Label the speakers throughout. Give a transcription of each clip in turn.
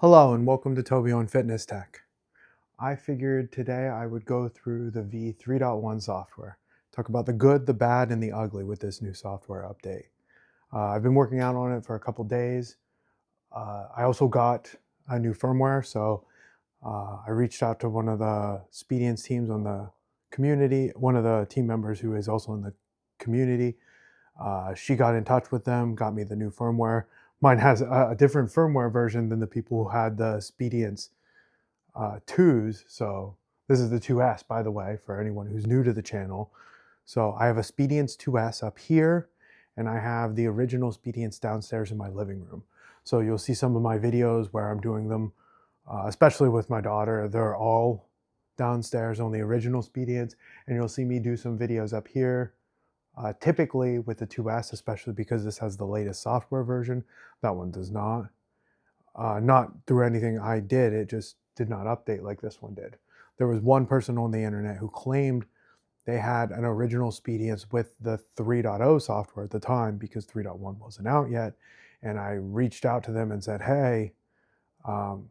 Speaker 1: Hello and welcome to Toby on Fitness Tech. I figured today I would go through the V3.1 software, talk about the good, the bad, and the ugly with this new software update. I've been working out on it for a couple days. I also got a new firmware, so I reached out to one of the Speediance teams on the community, one of the team members who is also in the community. She got in touch with them, got me the new firmware. Mine has a different firmware version than the people who had the Speediance 2s. So this is the 2S, by the way, for anyone who's new to the channel. So I have a Speediance 2S up here, and I have the original Speediance downstairs in my living room. So you'll see some of my videos where I'm doing them, especially with my daughter. They're all downstairs on the original Speediance, and you'll see me do some videos up here. Typically with the 2S, especially because this has the latest software version. That one does not. Not through anything I did, it just did not update like this one did. There was one person on the internet who claimed they had an original Speediance with the 3.0 software at the time because 3.1 wasn't out yet. And I reached out to them and said, hey, can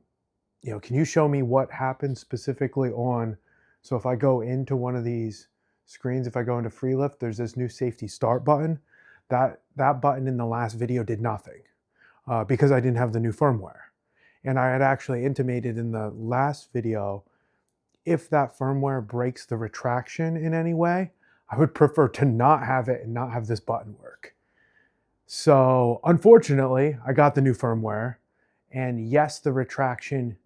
Speaker 1: you show me what happened specifically on, so if I go into one of these screens, if I go into free lift, there's this new safety start button. That button in the last video did nothing because I didn't have the new firmware. And I had actually intimated in the last video, if that firmware breaks the retraction in any way, I would prefer to not have it and not have this button work. So unfortunately, I got the new firmware, and yes, the retraction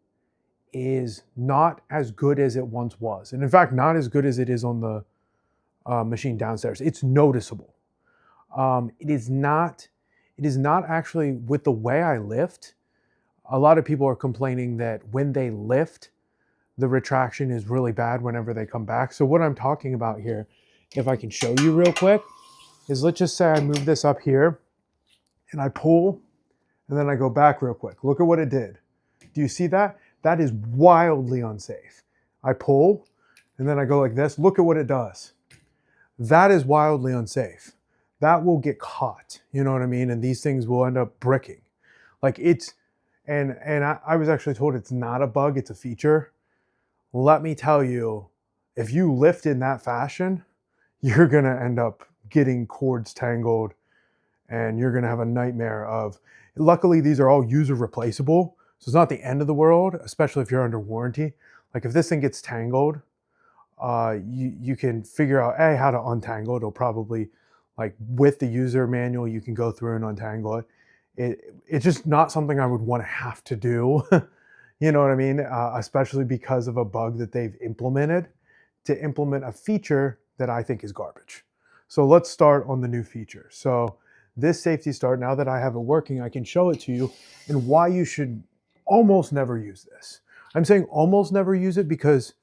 Speaker 1: is not as good as it once was. And in fact, not as good as it is on the machine downstairs. It's noticeable. It is not actually, with the way I lift, a lot of people are complaining that when they lift, the retraction is really bad whenever they come back. So what I'm talking about here, if I can show you real quick, is let's just say I move this up here and I pull and then I go back real quick. Look at what it did. Do you see that? That is wildly unsafe. I pull and then I go like this. Look at what it does. That is wildly unsafe. That will get caught, you know what I mean? And these things will end up bricking. Like it's, and I was actually told it's not a bug, it's a feature. Let me tell you, if you lift in that fashion, you're gonna end up getting cords tangled and you're gonna have a nightmare of, luckily these are all user replaceable. So it's not the end of the world, especially if you're under warranty. Like if this thing gets tangled, you can figure out how to untangle it. It'll probably, like with the user manual, you can go through and untangle it. It's just not something I would want to have to do. You know what I mean? Especially because of a bug that they've implemented to implement a feature that I think is garbage. So let's start on the new feature. So this safety start, now that I have it working, I can show it to you and why you should almost never use this. I'm saying almost never use it because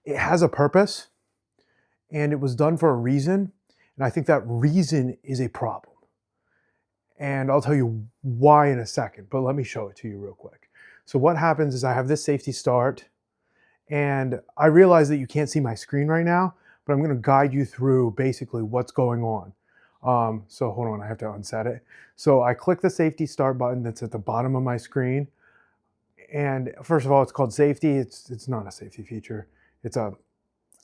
Speaker 1: it has a purpose and it was done for a reason. And I think that reason is a problem. And I'll tell you why in a second, but let me show it to you real quick. So what happens is I have this safety start and I realize that you can't see my screen right now, but I'm gonna guide you through basically what's going on. So hold on, I have to unset it. So I click the safety start button that's at the bottom of my screen. And first of all, it's called safety. It's not a safety feature. It's a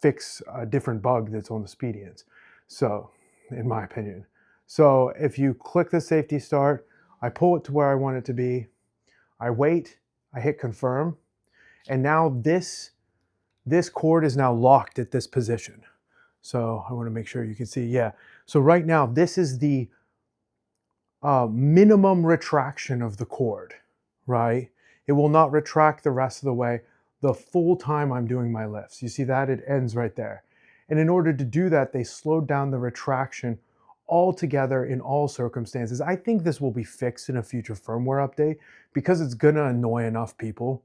Speaker 1: fix a different bug that's on the Speediance. So in my opinion. So if you click the safety start, I pull it to where I want it to be. I wait, I hit confirm. And now this cord is now locked at this position. So I want to make sure you can see, yeah. So right now, this is the minimum retraction of the cord, right? It will not retract the rest of the way the full time I'm doing my lifts. You see that? It ends right there. And in order to do that, they slowed down the retraction altogether in all circumstances. I think this will be fixed in a future firmware update because it's gonna annoy enough people.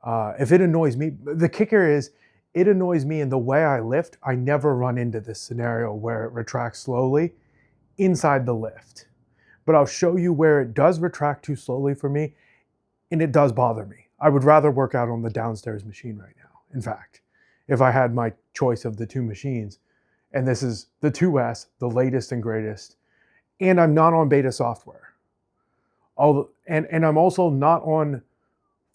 Speaker 1: If it annoys me, the kicker is it annoys me in the way I lift. I never run into this scenario where it retracts slowly inside the lift. But I'll show you where it does retract too slowly for me, and it does bother me. I would rather work out on the downstairs machine right now. In fact, if I had my choice of the two machines, and this is the 2S, the latest and greatest, and I'm not on beta software. And I'm also not on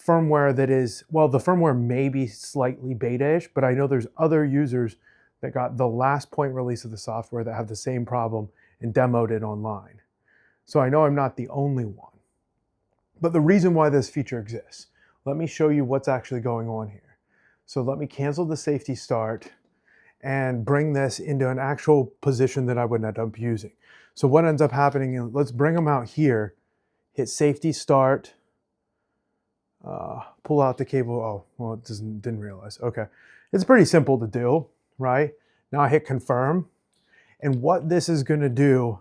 Speaker 1: firmware that is, well, the firmware may be slightly beta-ish, but I know there's other users that got the last point release of the software that have the same problem and demoed it online. So I know I'm not the only one. But the reason why this feature exists, let me show you what's actually going on here. So let me cancel the safety start and bring this into an actual position that I would end up using. So what ends up happening is, let's bring them out here, hit safety start, pull out the cable. Oh, well, it didn't realize. Okay. It's pretty simple to do, right? Now I hit confirm. And what this is going to do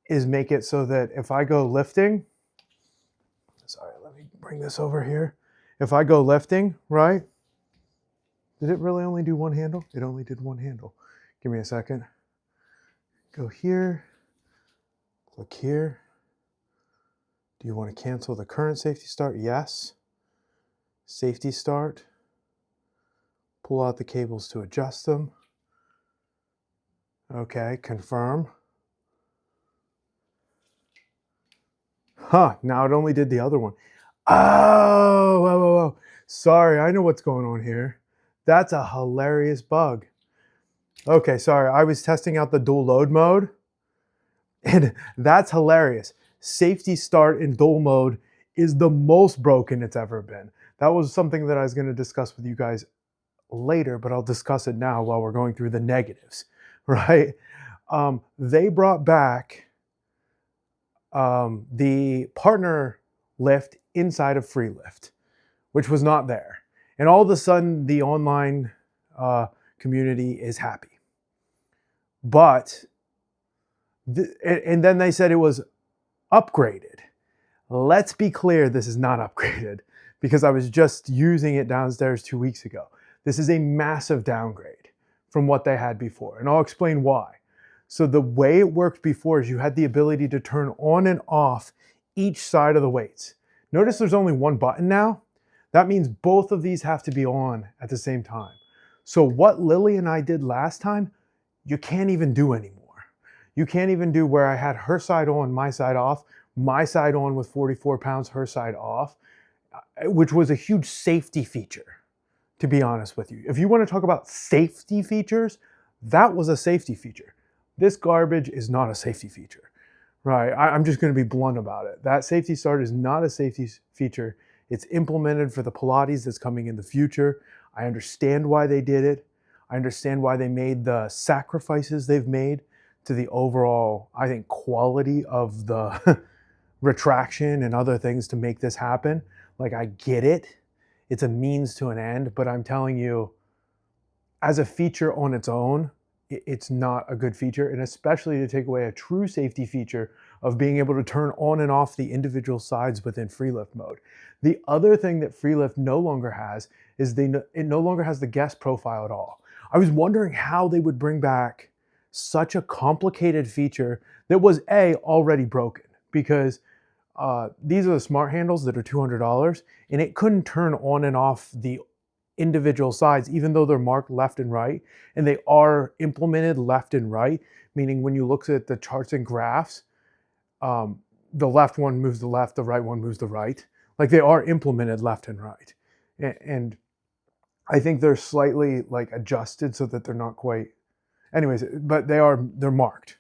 Speaker 1: is make it so that if I go lifting, sorry, let me bring this over here. If I go lifting, right? Did it really only do one handle? It only did one handle. Give me a second. Go here, click here. Do you want to cancel the current safety start? Yes. Safety start. Pull out the cables to adjust them. Okay, confirm. Huh, now it only did the other one. Oh, whoa, whoa, whoa. Sorry, I know what's going on here. That's a hilarious bug. Okay, sorry, I was testing out the dual load mode, and that's hilarious. Safety start in dual mode is the most broken it's ever been. That was something that I was going to discuss with you guys later, but I'll discuss it now while we're going through the negatives, right? They brought back the partner lift inside of FreeLift, which was not there. And all of a sudden, the online community is happy. But, and then they said it was upgraded. Let's be clear, this is not upgraded, because I was just using it downstairs 2 weeks ago. This is a massive downgrade from what they had before, and I'll explain why. So the way it worked before is you had the ability to turn on and off each side of the weights. Notice there's only one button now. That means both of these have to be on at the same time. So what Lily and I did last time, you can't even do anymore. You can't even do where I had her side on, my side off, my side on with 44 pounds, her side off, which was a huge safety feature, to be honest with you. If you want to talk about safety features, that was a safety feature. This garbage is not a safety feature, right? I'm just going to be blunt about it. That safety start is not a safety feature. It's implemented for the Pilates that's coming in the future. I understand why they did it. I understand why they made the sacrifices they've made to the overall, I think, quality of the retraction and other things to make this happen. Like, I get it. It's a means to an end, but I'm telling you, as a feature on its own, it's not a good feature, and especially to take away a true safety feature of being able to turn on and off the individual sides within FreeLift mode. The other thing that FreeLift no longer has is it no longer has the guest profile at all. I was wondering how they would bring back such a complicated feature that was already broken, because these are the smart handles that are $200, and it couldn't turn on and off the individual sides, even though they're marked left and right, and they are implemented left and right, meaning when you look at the charts and graphs, the left one moves the left, the right one moves the right. Like, they are implemented left and right. And I think they're slightly like adjusted so that they're not quite, anyways, but they're marked,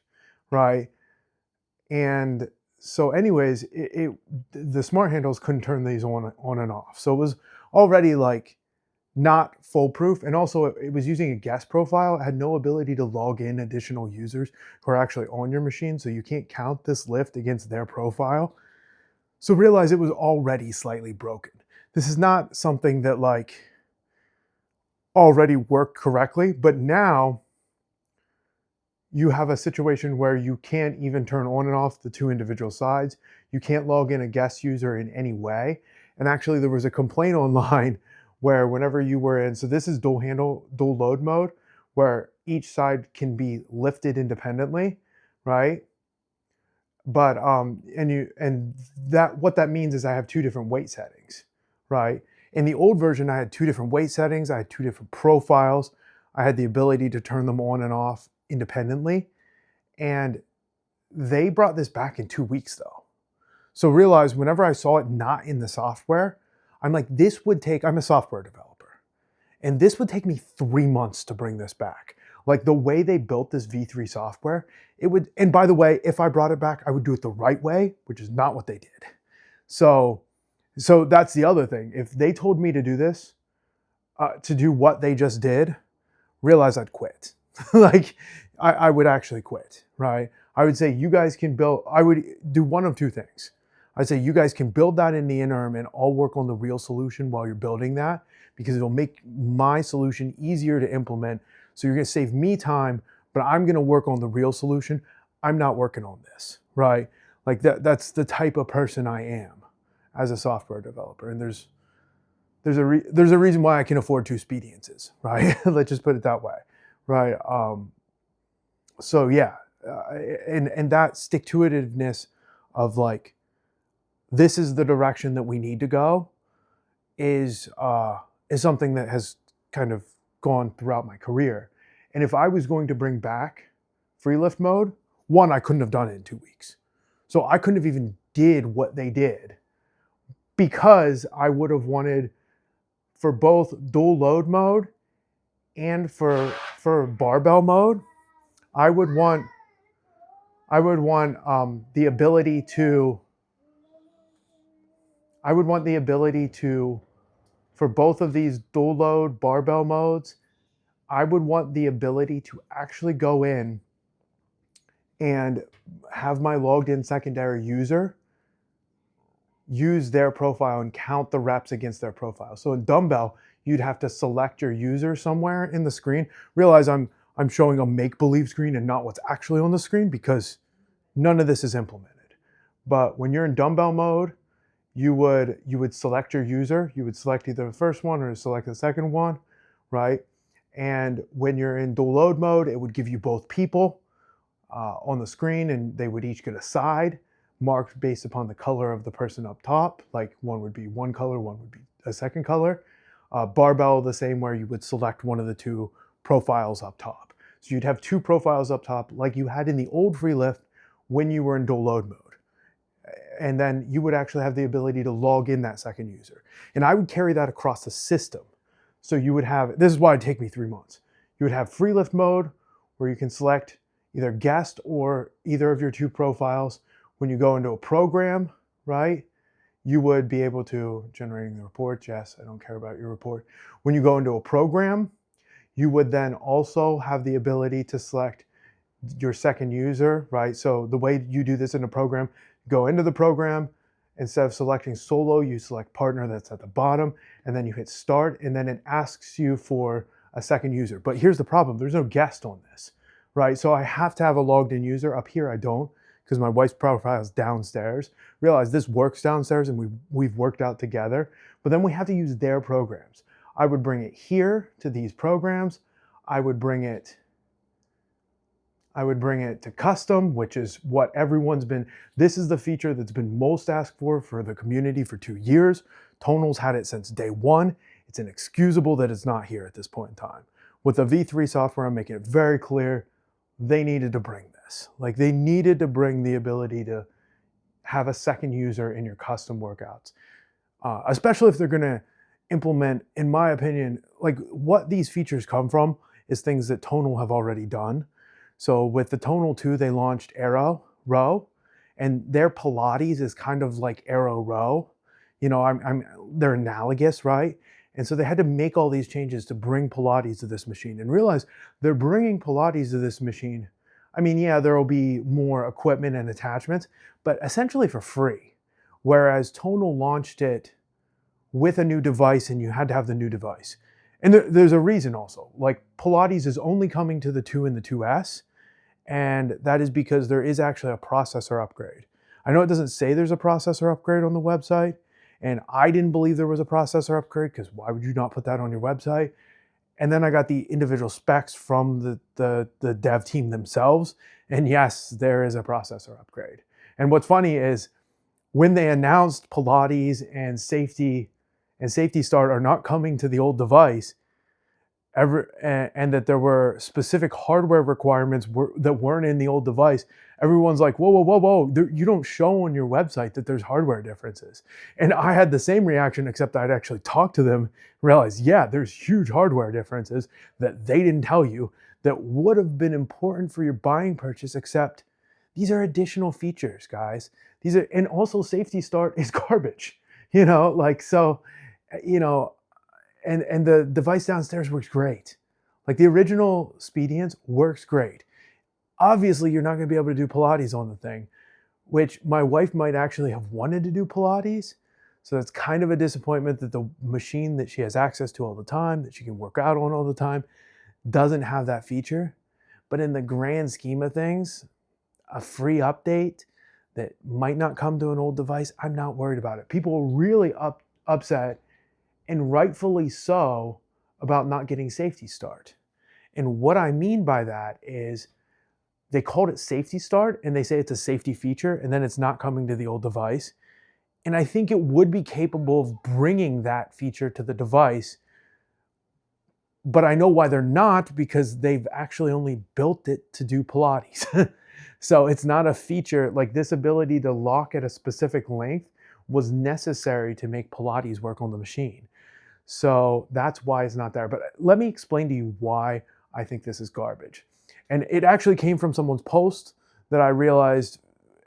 Speaker 1: right? And so anyways, the smart handles couldn't turn these on and off. So it was already like not foolproof. And also it was using a guest profile. It had no ability to log in additional users who are actually on your machine. So you can't count this lift against their profile. So realize it was already slightly broken. This is not something that like already worked correctly, but now you have a situation where you can't even turn on and off the two individual sides. You can't log in a guest user in any way. And actually there was a complaint online where whenever you were in, so this is dual load mode, where each side can be lifted independently, right? But what that means is I have two different weight settings, right? In the old version, I had two different weight settings. I had two different profiles. I had the ability to turn them on and off independently. And they brought this back in 2 weeks though. So realize whenever I saw it not in the software, I'm like, I'm a software developer, and this would take me 3 months to bring this back. Like the way they built this V3 software, it would, and by the way, if I brought it back, I would do it the right way, which is not what they did. So that's the other thing. If they told me to do this, to do what they just did, realize I'd quit. Like I would actually quit, right? I would say you guys can build, I would do one of two things. I'd say you guys can build that in the interim and I'll work on the real solution while you're building that, because it'll make my solution easier to implement. So you're gonna save me time, but I'm gonna work on the real solution. I'm not working on this, right? Like that's the type of person I am as a software developer. And there's a reason why I can afford 2 Speediances, right? Let's just put it that way, right? So yeah, and that stick-to-itiveness of like, this is the direction that we need to go is something that has kind of gone throughout my career. And if I was going to bring back free lift mode, one, I couldn't have done it in 2 weeks. So I couldn't have even did what they did, because I would have wanted, for both dual load mode and for barbell mode, I would want the ability to, for both of these dual load barbell modes, I would want the ability to actually go in and have my logged in secondary user use their profile and count the reps against their profile. So in dumbbell, you'd have to select your user somewhere in the screen. Realize I'm showing a make-believe screen and not what's actually on the screen, because none of this is implemented. But when you're in dumbbell mode, you would select your user. You would select either the first one or select the second one, right? And when you're in dual load mode, it would give you both people on the screen, and they would each get a side marked based upon the color of the person up top. Like one would be one color, one would be a second color. Barbell, the same, where you would select one of the 2 profiles up top. So you'd have 2 profiles up top like you had in the old free lift when you were in dual load mode. And then you would actually have the ability to log in that second user. And I would carry that across the system. So you would have, this is why it'd take me 3 months. You would have free lift mode where you can select either guest or either of your 2 profiles. When you go into a program, right, you would be able to, generating the report, yes, I don't care about your report. When you go into a program, you would then also have the ability to select your second user, right? So the way you do this in a program, go into the program, instead of selecting solo, you select partner, that's at the bottom, and then you hit start, and then it asks you for a second user. But here's the problem, there's no guest on this, right? So I have to have a logged in user. Up here I don't, because my wife's profile is downstairs. Realize this works downstairs and we've worked out together, but then we have to use their programs. I would bring it here to these programs. I would bring it to custom, which is what this is the feature that's been most asked for the community for 2 years. Tonal's had it since day one. It's inexcusable that it's not here at this point in time. With the V3 software, I'm making it very clear they needed to bring this. Like they needed to bring the ability to have a second user in your custom workouts, especially if they're gonna implement, in my opinion, like what these features come from is things that Tonal have already done. So with the Tonal 2, they launched Aero Row, and their Pilates is kind of like Aero Row. You know, they're analogous, right? And so they had to make all these changes to bring Pilates to this machine, and realize they're bringing Pilates to this machine. I mean, yeah, there will be more equipment and attachments, but essentially for free. Whereas Tonal launched it with a new device, and you had to have the new device. And there's a reason also, like Pilates is only coming to the 2 and the 2S, and that is because there is actually a processor upgrade. I know it doesn't say there's a processor upgrade on the website, and I didn't believe there was a processor upgrade, because why would you not put that on your website? And then I got the individual specs from the dev team themselves, and yes, there is a processor upgrade. And what's funny is when they announced Pilates and Safety Start are not coming to the old device, and that there were specific hardware requirements that weren't in the old device. Everyone's like, whoa, whoa, whoa, whoa. You don't show on your website that there's hardware differences. And I had the same reaction, except I'd actually talked to them, realized, yeah, there's huge hardware differences that they didn't tell you that would have been important for your buying purchase, except these are additional features, guys. And also safety start is garbage, so, and the device downstairs works great. Like the original Speediance works great. Obviously, you're not going to be able to do Pilates on the thing, which my wife might actually have wanted to do Pilates. So that's kind of a disappointment that the machine that she has access to all the time, that she can work out on all the time, doesn't have that feature. But in the grand scheme of things, a free update that might not come to an old device, I'm not worried about it. People are really upset, and rightfully so, about not getting safety start. And what I mean by that is they called it safety start and they say it's a safety feature and then it's not coming to the old device. And I think it would be capable of bringing that feature to the device, but I know why they're not, because they've actually only built it to do Pilates. So it's not a feature. Like, this ability to lock at a specific length was necessary to make Pilates work on the machine. So that's why it's not there. But let me explain to you why I think this is garbage. And it actually came from someone's post that I realized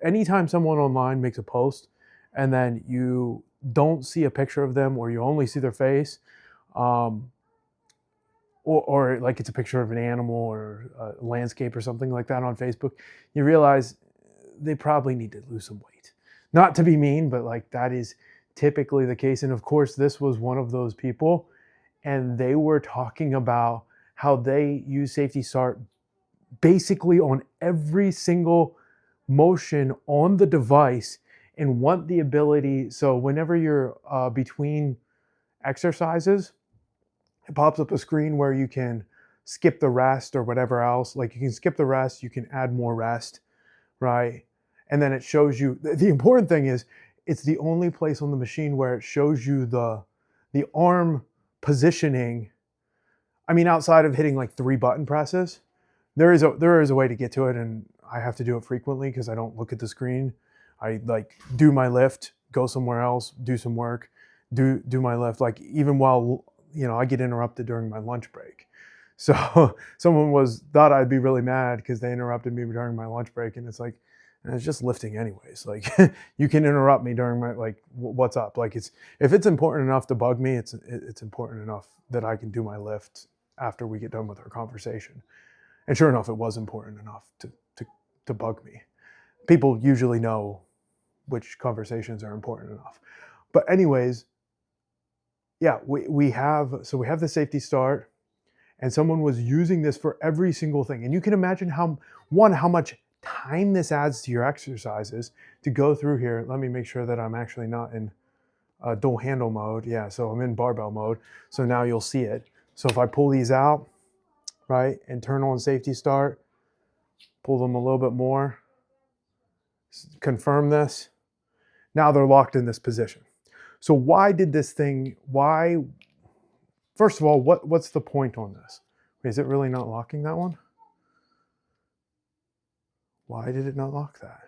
Speaker 1: anytime someone online makes a post and then you don't see a picture of them, or you only see their face, or like it's a picture of an animal or a landscape or something like that on Facebook, you realize they probably need to lose some weight. Not to be mean, but like that is typically the case. And of course, this was one of those people, and they were talking about how they use safety start basically on every single motion on the device and want the ability. So whenever you're between exercises, it pops up a screen where you can skip the rest or whatever else. Like, you can skip the rest, you can add more rest, right? And then it shows you, the important thing is, it's the only place on the machine where it shows you the arm positioning. I mean, outside of hitting like 3 button presses, there is a way to get to it, and I have to do it frequently because I don't look at the screen. I like do my lift, go somewhere else, do some work, do my lift. Like, even while, I get interrupted during my lunch break. So someone thought I'd be really mad because they interrupted me during my lunch break, and it's like, it's just lifting anyways. Like, you can interrupt me during my, like, what's up? Like, if it's important enough to bug me, it's important enough that I can do my lift after we get done with our conversation. And sure enough, it was important enough to bug me. People usually know which conversations are important enough. But anyways, yeah, we have the safety start, and someone was using this for every single thing. And you can imagine how much time this adds to your exercises to go through here. Let me make sure that I'm actually not in dual handle mode. Yeah, so I'm in barbell mode. So now you'll see it. So if I pull these out, right, and turn on safety start, pull them a little bit more, confirm this, now they're locked in this position. So first of all, what's the point on this? Is it really not locking that one? Why did it not lock that?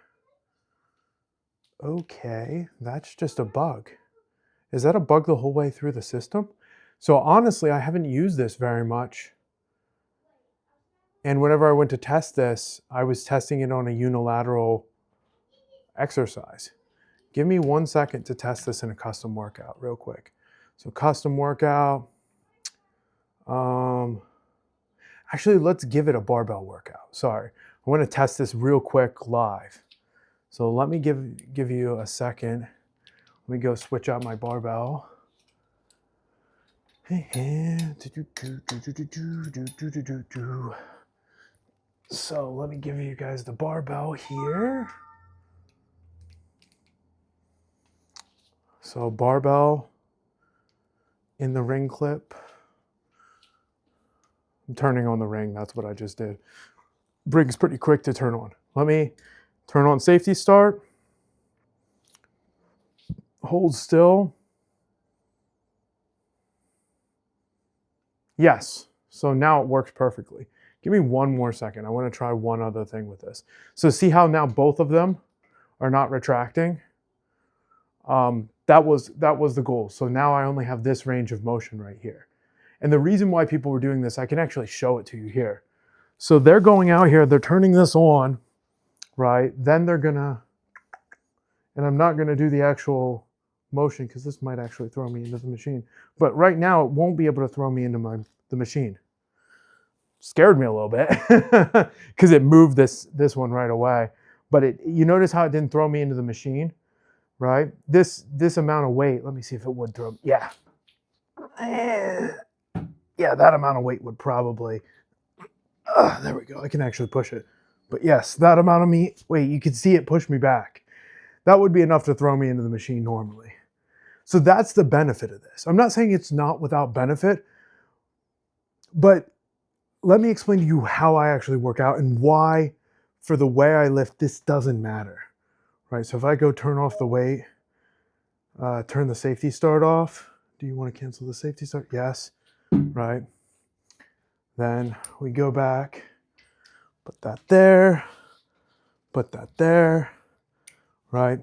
Speaker 1: Okay, that's just a bug. Is that a bug the whole way through the system? So honestly, I haven't used this very much. And whenever I went to test this, I was testing it on a unilateral exercise. Give me 1 second to test this in a custom workout real quick. So custom workout. Actually, let's give it a barbell workout. Sorry, I want to test this real quick live. So let me give you a second. Let me go switch out my barbell. So let me give you guys the barbell here. So barbell in the ring clip. I'm turning on the ring. That's what I just did. Ring's pretty quick to turn on. Let me turn on safety start. Hold still. Yes. So now it works perfectly. Give me one more second. I want to try one other thing with this. So see how now both of them are not retracting? That was the goal. So now I only have this range of motion right here. And the reason why people were doing this, I can actually show it to you here. So they're going out here, they're turning this on, right? Then they're gonna, and I'm not gonna do the actual motion because this might actually throw me into the machine. But right now it won't be able to throw me into the machine. Scared me a little bit because it moved this one right away. But you notice how it didn't throw me into the machine, right? This amount of weight, let me see if it would throw me. Yeah. Yeah, that amount of weight would probably, there we go. I can actually push it. But yes, that amount of weight, you can see it push me back. That would be enough to throw me into the machine normally. So that's the benefit of this. I'm not saying it's not without benefit, but let me explain to you how I actually work out and why, for the way I lift, this doesn't matter, right? So if I go turn off the weight, turn the safety start off. Do you want to cancel the safety start? Yes, right? Then we go back, put that there, right?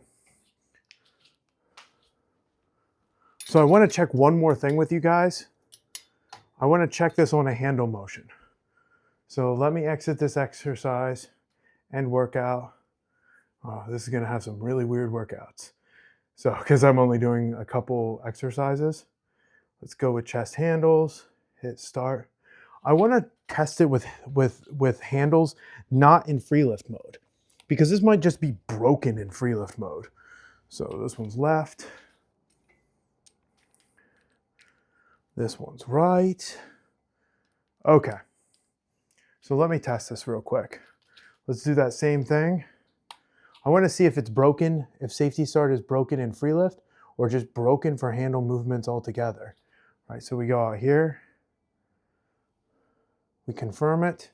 Speaker 1: So I want to check one more thing with you guys. I want to check this on a handle motion. So let me exit this exercise and workout. Oh, this is going to have some really weird workouts. So, because I'm only doing a couple exercises. Let's go with chest handles, hit start. I want to test it with handles, not in free lift mode, because this might just be broken in free lift mode. So this one's left. This one's right. Okay. So let me test this real quick. Let's do that same thing. I want to see if it's broken, if safety start is broken in free lift or just broken for handle movements altogether. All right, so we go out here. We confirm it.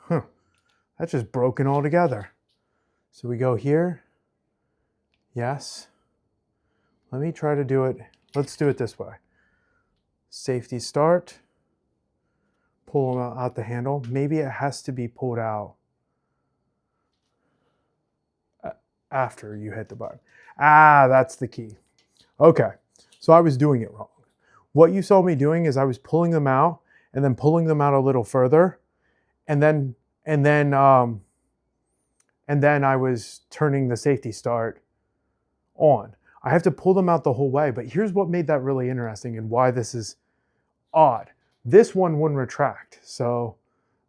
Speaker 1: That's just broken altogether. So we go here. Yes. Let me try to do it. Let's do it this way. Safety start. Pull them out the handle. Maybe it has to be pulled out after you hit the button. That's the key. Okay, so I was doing it wrong. What you saw me doing is I was pulling them out and then pulling them out a little further, and then I was turning the safety start on. I have to pull them out the whole way, but here's what made that really interesting and why this is odd. This one wouldn't retract. So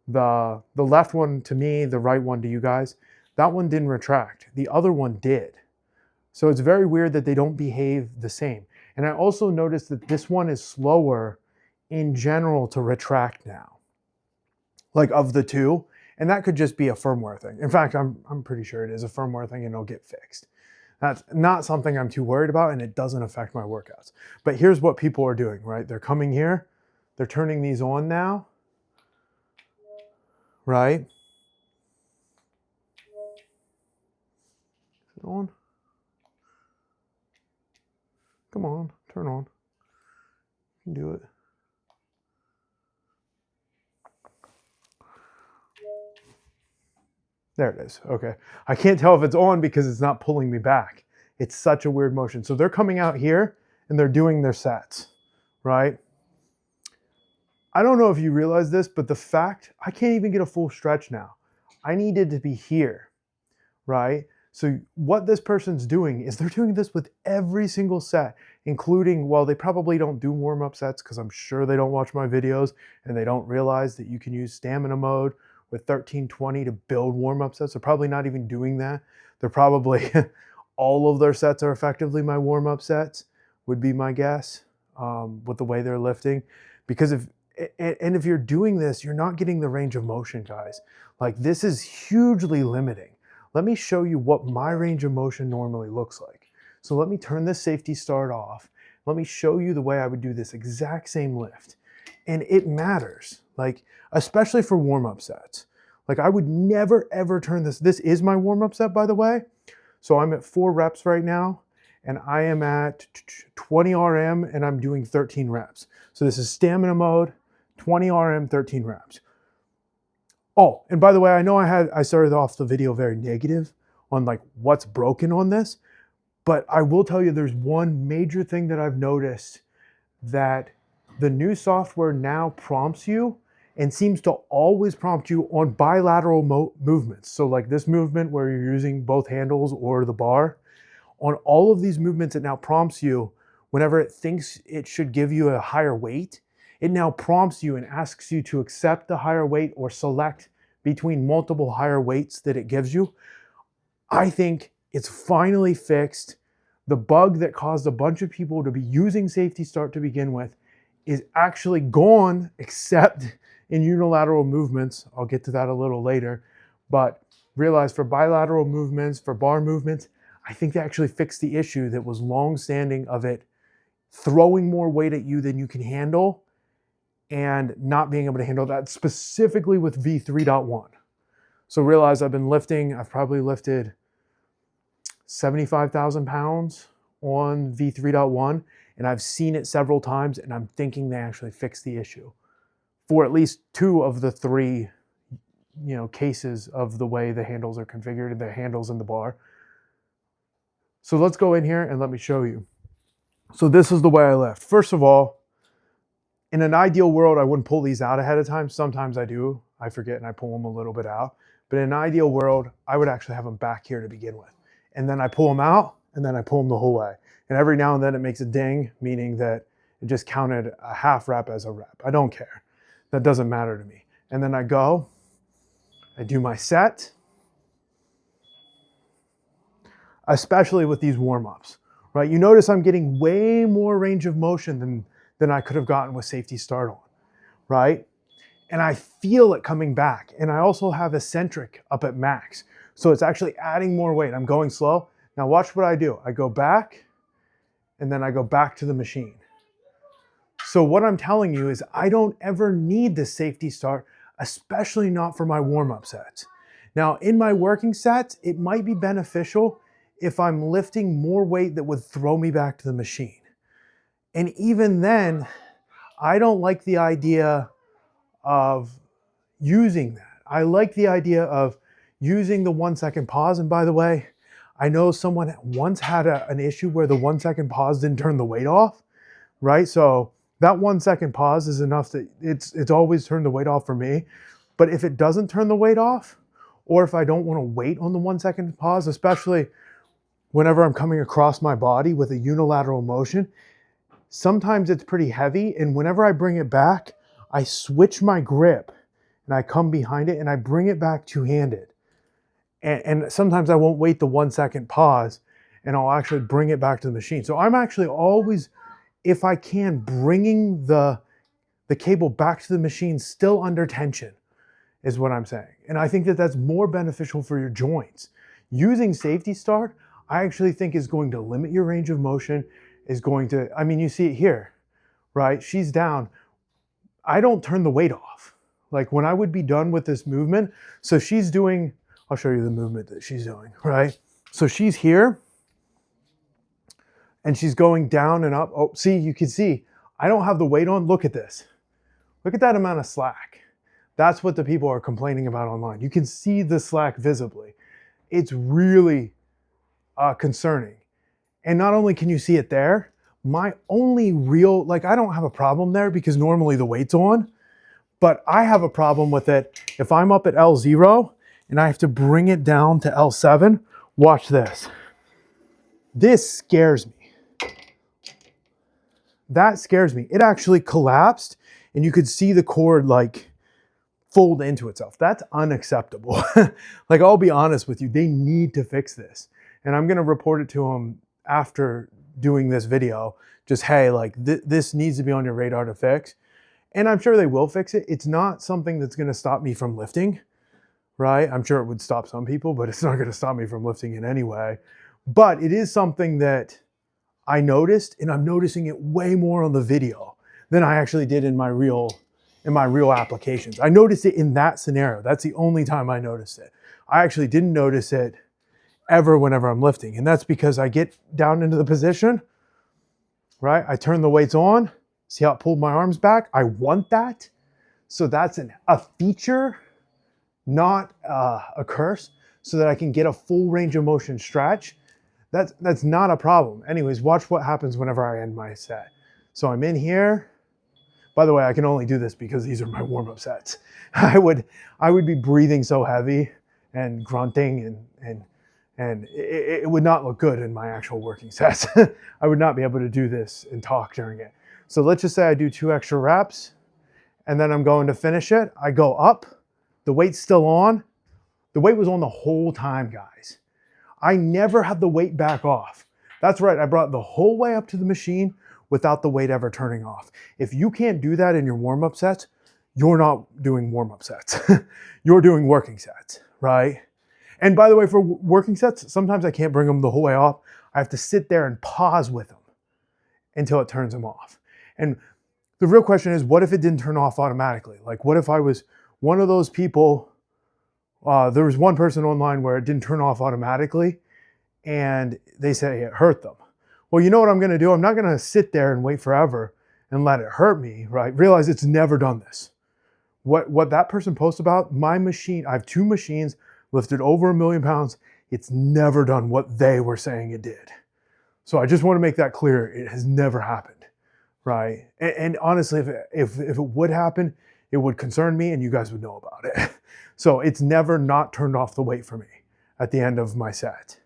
Speaker 1: the left one to me, the right one to you guys, that one didn't retract. The other one did. So it's very weird that they don't behave the same. And I also noticed that this one is slower in general to retract now, like of the two. And that could just be a firmware thing. In fact, I'm pretty sure it is a firmware thing and it'll get fixed. That's not something I'm too worried about and it doesn't affect my workouts. But here's what people are doing, right? They're coming here. They're turning these on now, right? Is it on? Come on, turn on. You can do it. There it is. Okay. I can't tell if it's on because it's not pulling me back. It's such a weird motion. So they're coming out here and they're doing their sets, right? I don't know if you realize this, but the fact I can't even get a full stretch now. I needed to be here, right? So what this person's doing is they're doing this with every single set, including, well, they probably don't do warm-up sets because I'm sure they don't watch my videos and they don't realize that you can use stamina mode with 1320 to build warm-up sets. They're probably not even doing that. They're probably, all of their sets are effectively my warm-up sets, would be my guess, with the way they're lifting. Because if you're doing this, you're not getting the range of motion, guys. Like, this is hugely limiting. Let me show you what my range of motion normally looks like. So let me turn this safety start off. Let me show you the way I would do this exact same lift. And it matters, like, especially for warm-up sets. Like, I would never, ever turn this. This is my warm-up set, by the way. So I'm at 4 reps right now. and I am at 20 RM and I'm doing 13 reps. So this is stamina mode, 20 RM, 13 reps. Oh, and by the way, I know I started off the video very negative on like what's broken on this, but I will tell you there's one major thing that I've noticed, that the new software now prompts you and seems to always prompt you on bilateral movements. So like this movement where you're using both handles or the bar, on all of these movements, it now prompts you whenever it thinks it should give you a higher weight. It now prompts you and asks you to accept the higher weight or select between multiple higher weights that it gives you. I think it's finally fixed. The bug that caused a bunch of people to be using Safety Start to begin with is actually gone, except in unilateral movements. I'll get to that a little later. But realize for bilateral movements, for bar movements, I think they actually fixed the issue that was long-standing of it throwing more weight at you than you can handle and not being able to handle that, specifically with V3.1. So realize I've been lifting, I've probably lifted 75,000 pounds on V3.1, and I've seen it several times, and I'm thinking they actually fixed the issue for at least 2 of the 3, cases of the way the handles are configured, the handles in the bar. So let's go in here and let me show you. So this is the way I lift. First of all, in an ideal world, I wouldn't pull these out ahead of time. Sometimes I do. I forget and I pull them a little bit out. But in an ideal world, I would actually have them back here to begin with. And then I pull them out and then I pull them the whole way. And every now and then it makes a ding, meaning that it just counted a half rep as a rep. I don't care. That doesn't matter to me. And then I go, I do my set, especially with these warm-ups, right? You notice I'm getting way more range of motion than I could have gotten with Safety Start on, right? And I feel it coming back. And I also have eccentric up at max. So it's actually adding more weight. I'm going slow. Now watch what I do. I go back and then I go back to the machine. So what I'm telling you is I don't ever need the Safety Start, especially not for my warm-up sets. Now in my working sets, it might be beneficial if I'm lifting more weight that would throw me back to the machine. And even then, I don't like the idea of using that. I like the idea of using the 1-second pause. And by the way, I know someone once had an issue where the 1-second pause didn't turn the weight off, right? So that 1-second pause is enough that it's always turned the weight off for me. But if it doesn't turn the weight off, or if I don't want to wait on the 1-second pause, especially whenever I'm coming across my body with a unilateral motion, sometimes it's pretty heavy. And whenever I bring it back, I switch my grip and I come behind it and I bring it back two-handed. And sometimes I won't wait the 1-second pause and I'll actually bring it back to the machine. So I'm actually always, if I can, bringing the cable back to the machine still under tension is what I'm saying. And I think that that's more beneficial for your joints. Using Safety Start, I actually think is going to limit your range of motion, is going to, I mean, you see it here, right? She's down. I don't turn the weight off. Like when I would be done with this movement, so she's doing, I'll show you the movement that she's doing, right? So she's here and she's going down and up. Oh, see, you can see, I don't have the weight on. Look at this. Look at that amount of slack. That's what the people are complaining about online. You can see the slack visibly. It's really concerning. And not only can you see it there, my only real, like I don't have a problem there because normally the weight's on, but I have a problem with it if I'm up at L0 and I have to bring it down to L7. Watch this. This scares me. That scares me. It actually collapsed and you could see the cord like fold into itself. That's unacceptable. Like I'll be honest with you, they need to fix this. And I'm gonna report it to them after doing this video. Just, hey, like this needs to be on your radar to fix. And I'm sure they will fix it. It's not something that's gonna stop me from lifting, right? I'm sure it would stop some people, but it's not gonna stop me from lifting in any way. But it is something that I noticed, and I'm noticing it way more on the video than I actually did in my real applications. I noticed it in that scenario. That's the only time I noticed it. I actually didn't notice it ever whenever I'm lifting. And that's because I get down into the position, right? I turn the weights on. See how it pulled my arms back? I want that. So that's a feature, not a curse, so that I can get a full range of motion stretch. That's not a problem. Anyways, watch what happens whenever I end my set. So I'm in here. By the way, I can only do this because these are my warm-up sets. I would be breathing so heavy and grunting and it would not look good in my actual working sets. I would not be able to do this and talk during it. So let's just say I do 2 extra reps and then I'm going to finish it. I go up, the weight's still on. The weight was on the whole time, guys. I never had the weight back off. That's right, I brought the whole way up to the machine without the weight ever turning off. If you can't do that in your warm-up sets, you're not doing warm-up sets. You're doing working sets, right? And by the way, for working sets, sometimes I can't bring them the whole way off. I have to sit there and pause with them until it turns them off. And the real question is, what if it didn't turn off automatically? Like, what if I was one of those people, there was one person online where it didn't turn off automatically and they say it hurt them. Well, you know what I'm gonna do? I'm not gonna sit there and wait forever and let it hurt me, right? Realize it's never done this. What that person posts about, my machine, I have 2 machines, lifted over 1 million pounds. It's never done what they were saying it did. So I just want to make that clear. It has never happened, right? And honestly, if it would happen, it would concern me and you guys would know about it. So it's never not turned off the weight for me at the end of my set.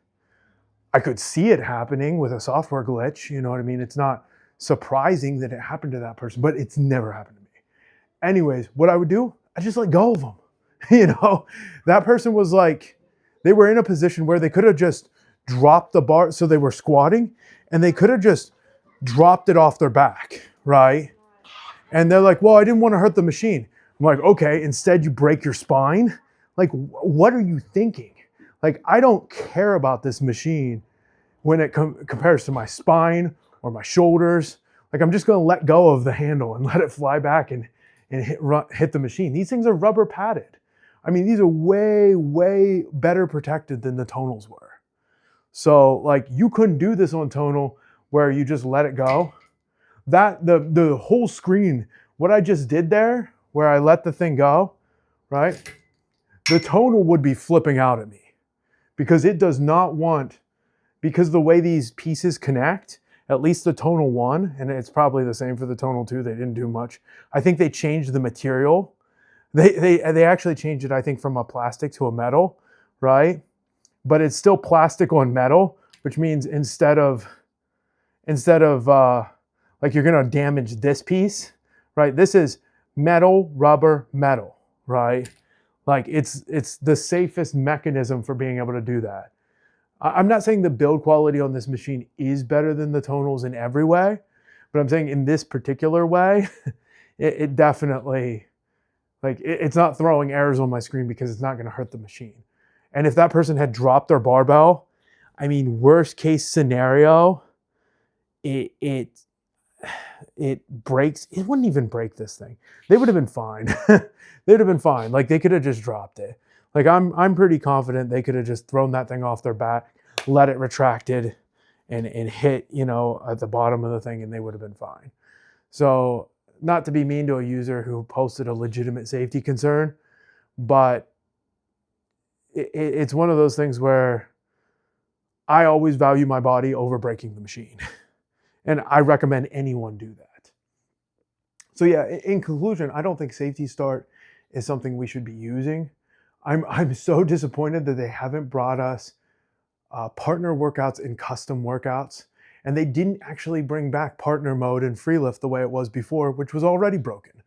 Speaker 1: I could see it happening with a software glitch, you know what I mean? It's not surprising that it happened to that person, but it's never happened to me. Anyways, what I would do, I just let go of them. You know, that person was like, they were in a position where they could have just dropped the bar. So they were squatting and they could have just dropped it off their back, right? And they're like, well, I didn't want to hurt the machine. I'm like, okay, instead you break your spine. Like, what are you thinking? Like, I don't care about this machine when it compares to my spine or my shoulders. Like, I'm just going to let go of the handle and let it fly back and hit the machine. These things are rubber padded. I mean, these are way, way better protected than the tonals were. So like, you couldn't do this on tonal where you just let it go. That the whole screen, what I just did there, where I let the thing go, right? The tonal would be flipping out at me because it does not want, because the way these pieces connect, at least the tonal 1, and it's probably the same for the tonal 2, they didn't do much. I think they changed the material. They actually changed it, I think, from a plastic to a metal, right? But it's still plastic on metal, which means instead of like you're gonna damage this piece, right? This is metal, rubber, metal, right? Like it's the safest mechanism for being able to do that. I'm not saying the build quality on this machine is better than the tonals in every way, but I'm saying in this particular way, it definitely, like, it's not throwing errors on my screen because it's not going to hurt the machine. And if that person had dropped their barbell, I mean, worst case scenario, it breaks. It wouldn't even break this thing. They would have been fine. They'd have been fine. Like, they could have just dropped it. Like, I'm pretty confident they could have just thrown that thing off their back, let it retracted, and hit, you know, at the bottom of the thing, and they would have been fine. So, not to be mean to a user who posted a legitimate safety concern, but it's one of those things where I always value my body over breaking the machine. And I recommend anyone do that. So yeah, in conclusion, I don't think Safety Start is something we should be using. I'm so disappointed that they haven't brought us partner workouts and custom workouts. And they didn't actually bring back partner mode and free lift the way it was before, which was already broken.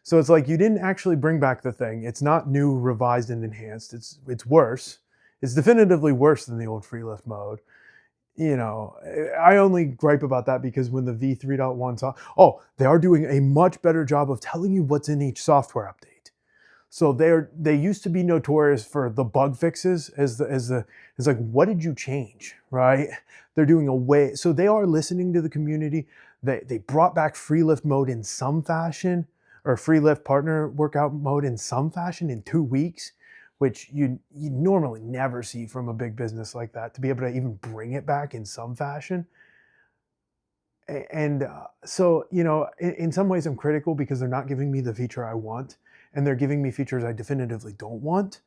Speaker 1: So it's like, you didn't actually bring back the thing. It's not new, revised, and enhanced. It's worse. It's definitively worse than the old free lift mode. You know, I only gripe about that because when the V3.1 saw, they are doing a much better job of telling you what's in each software update. So they used to be notorious for the bug fixes as like, what did you change, right? They're doing away. So they are listening to the community. They brought back free lift mode in some fashion, or free lift partner workout mode in some fashion in 2 weeks, which you normally never see from a big business like that, to be able to even bring it back in some fashion. And so, you know, in some ways I'm critical because they're not giving me the feature I want, and they're giving me features I definitively don't want.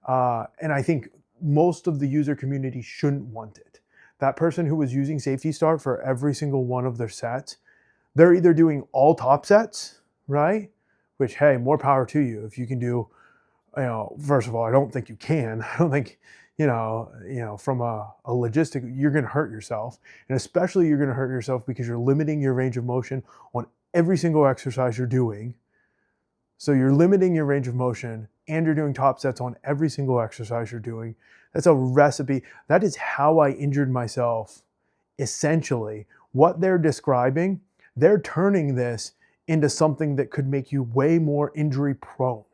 Speaker 1: And I think most of the user community shouldn't want it. That person who was using Safety Start for every single one of their sets, they're either doing all top sets, right? Which, hey, more power to you. If you can do, you know, first of all, I don't think you can. I don't think, you know, from a logistic, you're going to hurt yourself. And especially you're going to hurt yourself because you're limiting your range of motion on every single exercise you're doing. So you're limiting your range of motion and you're doing top sets on every single exercise you're doing. That's a recipe. That is how I injured myself. Essentially, what they're describing, they're turning this into something that could make you way more injury prone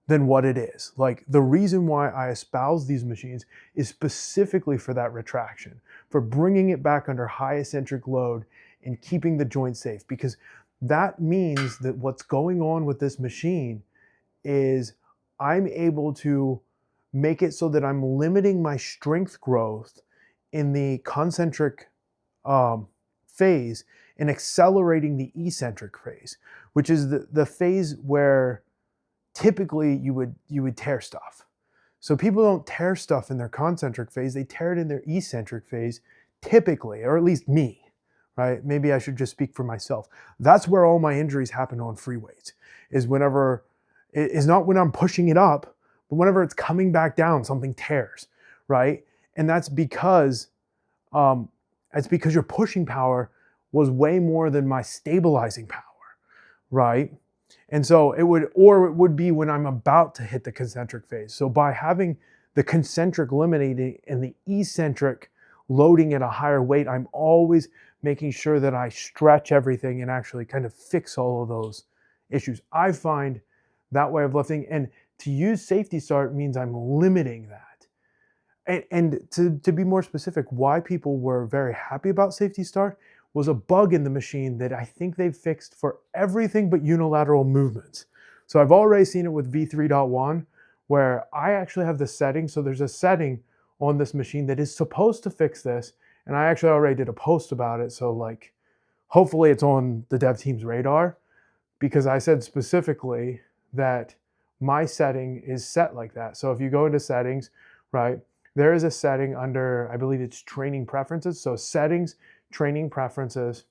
Speaker 1: than what it is. Like, the reason why I espouse these machines is specifically for that retraction, for bringing it back under high eccentric load and keeping the joint safe, because that means that what's going on with this machine is I'm able to make it so that I'm limiting my strength growth in the concentric phase and accelerating the eccentric phase, which is the phase where typically you would tear stuff. So people don't tear stuff in their concentric phase, they tear it in their eccentric phase typically, or at least me, right? Maybe I should just speak for myself. That's where all my injuries happen on free weights, is whenever, is not when I'm pushing it up, but whenever it's coming back down, something tears, right? And that's because your pushing power was way more than my stabilizing power, right? And so it would be when I'm about to hit the concentric phase. So by having the concentric eliminated and the eccentric loading at a higher weight, I'm always making sure that I stretch everything and actually kind of fix all of those issues. I find that way of lifting, and to use Safety Start means I'm limiting that. And to be more specific, why people were very happy about Safety Start was a bug in the machine that I think they've fixed for everything but unilateral movements. So I've already seen it with V3.1, where I actually have the setting. So there's a setting on this machine that is supposed to fix this. And I actually already did a post about it. So like, hopefully it's on the dev team's radar, because I said specifically that my setting is set like that. So if you go into settings, right, there is a setting under, I believe it's training preferences. So settings, training preferences.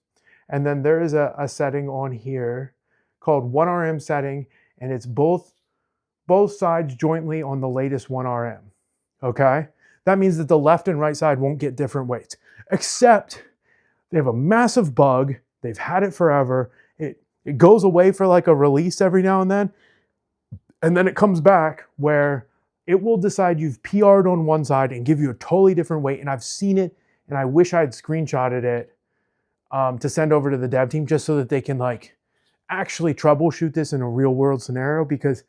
Speaker 1: And then there is a setting on here called 1RM setting, and it's both sides jointly on the latest 1RM. Okay? That means that the left and right side won't get different weights, except they have a massive bug. They've had it forever. It goes away for like a release every now and then it comes back where it will decide you've PR'd on one side and give you a totally different weight. And I've seen it, and I wish I had screenshotted it to send over to the dev team just so that they can like actually troubleshoot this in a real world scenario, because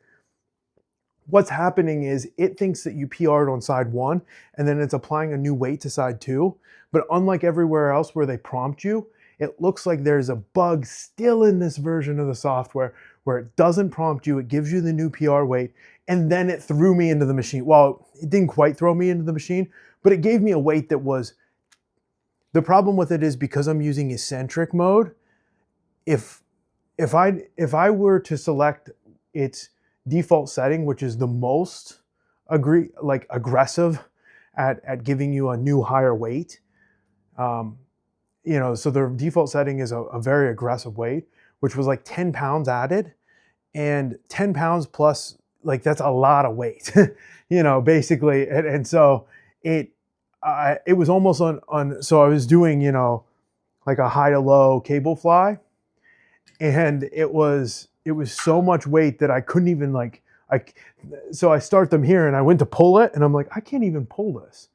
Speaker 1: what's happening is it thinks that you PR'd on side one and then it's applying a new weight to side two. But unlike everywhere else where they prompt you, it looks like there's a bug still in this version of the software where it doesn't prompt you, it gives you the new PR weight, and then it threw me into the machine. Well, it didn't quite throw me into the machine, but it gave me a weight that was, the problem with it is because I'm using eccentric mode, if I were to select its default setting, which is the most aggressive at giving you a new higher weight, you know, so the default setting is a very aggressive weight, which was like 10 pounds added, and 10 pounds plus, like, that's a lot of weight, you know, basically. And so it was almost so I was doing, you know, like a high to low cable fly, and it was so much weight that I couldn't even so I start them here and I went to pull it and I'm like, I can't even pull this.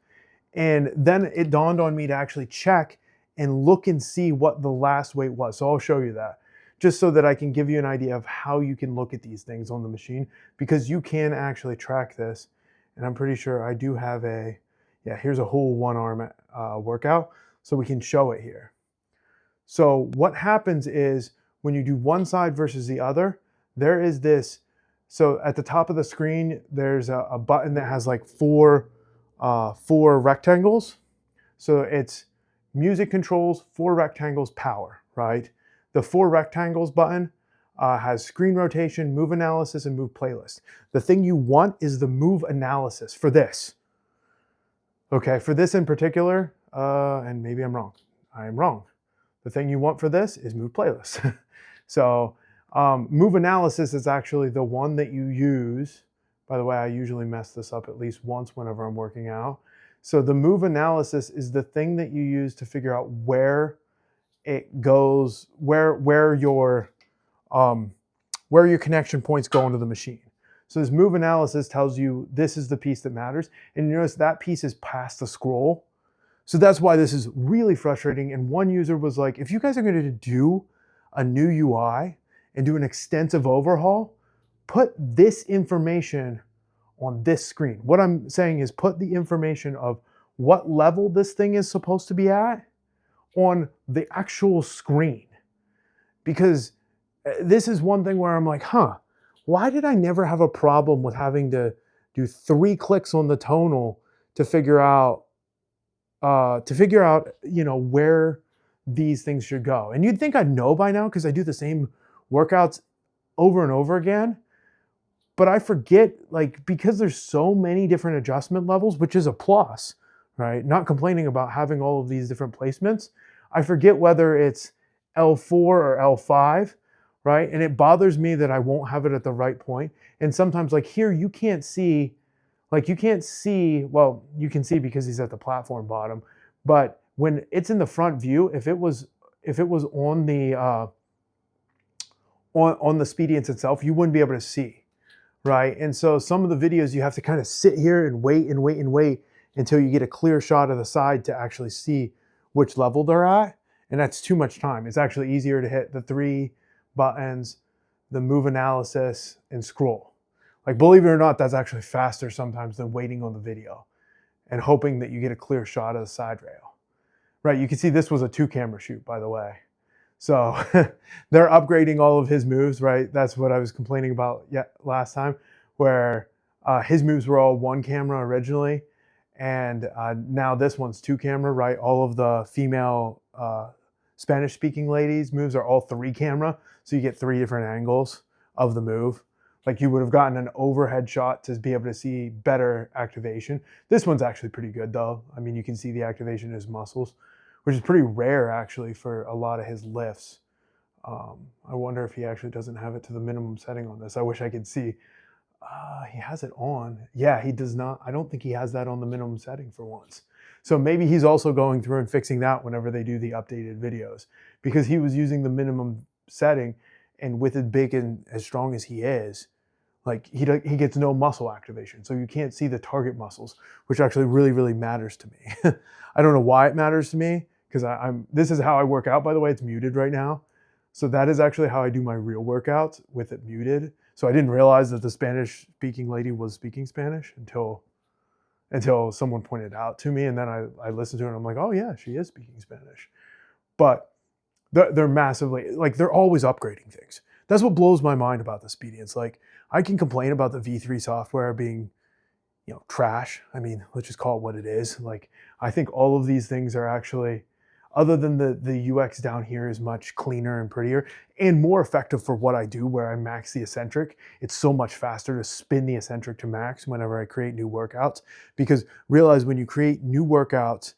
Speaker 1: And then it dawned on me to actually check and look and see what the last weight was. So I'll show you that, just so that I can give you an idea of how you can look at these things on the machine, because you can actually track this. And I'm pretty sure I do have here's a whole one arm workout, so we can show it here. So what happens is when you do one side versus the other, there is this So at the top of the screen, there's a button that has like four rectangles. So it's music controls, 4 rectangles, power, right? The 4 rectangles button has screen rotation, move analysis, and move playlist. The thing you want is the move analysis for this. Okay, for this in particular, and maybe I'm wrong. I am wrong. The thing you want for this is move playlist. So move analysis is actually the one that you use. By the way, I usually mess this up at least once whenever I'm working out. So the move analysis is the thing that you use to figure out where it goes, where your connection points go into the machine. So this move analysis tells you this is the piece that matters. And you notice that piece is past the scroll. So that's why this is really frustrating. And one user was like, if you guys are going to do a new UI and do an extensive overhaul, put this information on this screen. What I'm saying is put the information of what level this thing is supposed to be at on the actual screen. Because this is one thing where I'm like, why did I never have a problem with having to do 3 clicks on the tonal to figure out, where these things should go? And you'd think I'd know by now because I do the same workouts over and over again. But I forget, like, because there's so many different adjustment levels, which is a plus, right? Not complaining about having all of these different placements. I forget whether it's L4 or L5, right? And it bothers me that I won't have it at the right point. And sometimes, like here, you can't see, well, you can see because he's at the platform bottom. But when it's in the front view, if it was on the on the Speediance itself, you wouldn't be able to see, right? And so some of the videos you have to kind of sit here and wait until you get a clear shot of the side to actually see which level they're at. And that's too much time. It's actually easier to hit the 3 buttons, the move analysis, and scroll. Like, believe it or not, that's actually faster sometimes than waiting on the video and hoping that you get a clear shot of the side rail. Right, you can see this was a 2-camera shoot, by the way. So they're upgrading all of his moves, right? That's what I was complaining about last time, where his moves were all 1 camera originally. And now this one's 2 camera, right? All of the female Spanish speaking ladies moves are all 3 camera. So you get 3 different angles of the move. Like you would have gotten an overhead shot to be able to see better activation. This one's actually pretty good though. I mean, you can see the activation in his muscles, which is pretty rare actually for a lot of his lifts. I wonder if he actually doesn't have it to the minimum setting on this. I wish I could see. He has it on. Yeah, he does not. I don't think he has that on the minimum setting for once. So maybe he's also going through and fixing that whenever they do the updated videos, because he was using the minimum setting, and with as big and as strong as he is, like he gets no muscle activation. So you can't see the target muscles, which actually really, really matters to me. I don't know why it matters to me, because this is how I work out, by the way. It's muted right now. So that is actually how I do my real workouts, with it muted. So I didn't realize that the Spanish speaking lady was speaking Spanish until someone pointed out to me. And then I listened to her and I'm like, oh yeah, she is speaking Spanish. But they're massively, like, they're always upgrading things. That's what blows my mind about the Speediance. Like, I can complain about the V3 software being, trash. I mean, let's just call it what it is. Like, I think all of these things are actually, other than the UX down here is much cleaner and prettier and more effective for what I do, where I max the eccentric. It's so much faster to spin the eccentric to max whenever I create new workouts, because realize when you create new workouts,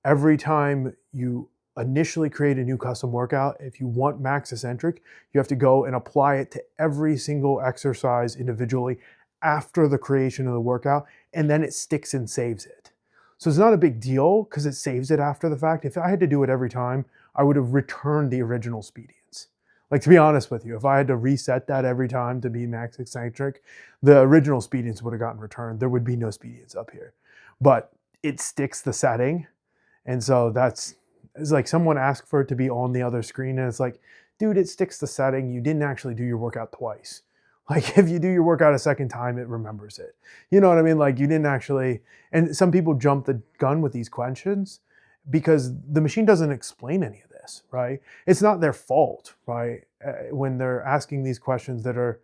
Speaker 1: every time you initially create a new custom workout, if you want max eccentric, you have to go and apply it to every single exercise individually after the creation of the workout, and then it sticks and saves it. So it's not a big deal because it saves it after the fact. If I had to do it every time, I would have returned the original Speediance. Like, to be honest with you, if I had to reset that every time to be max eccentric, the original Speediance would have gotten returned. There would be no Speediance up here. But it sticks the setting. And so it's like someone asked for it to be on the other screen, and it's like, dude, it sticks the setting. You didn't actually do your workout twice. Like, if you do your workout a second time, it remembers it. You know what I mean? Like, you didn't actually, and some people jump the gun with these questions because the machine doesn't explain any of this, right? It's not their fault, right? When they're asking these questions that are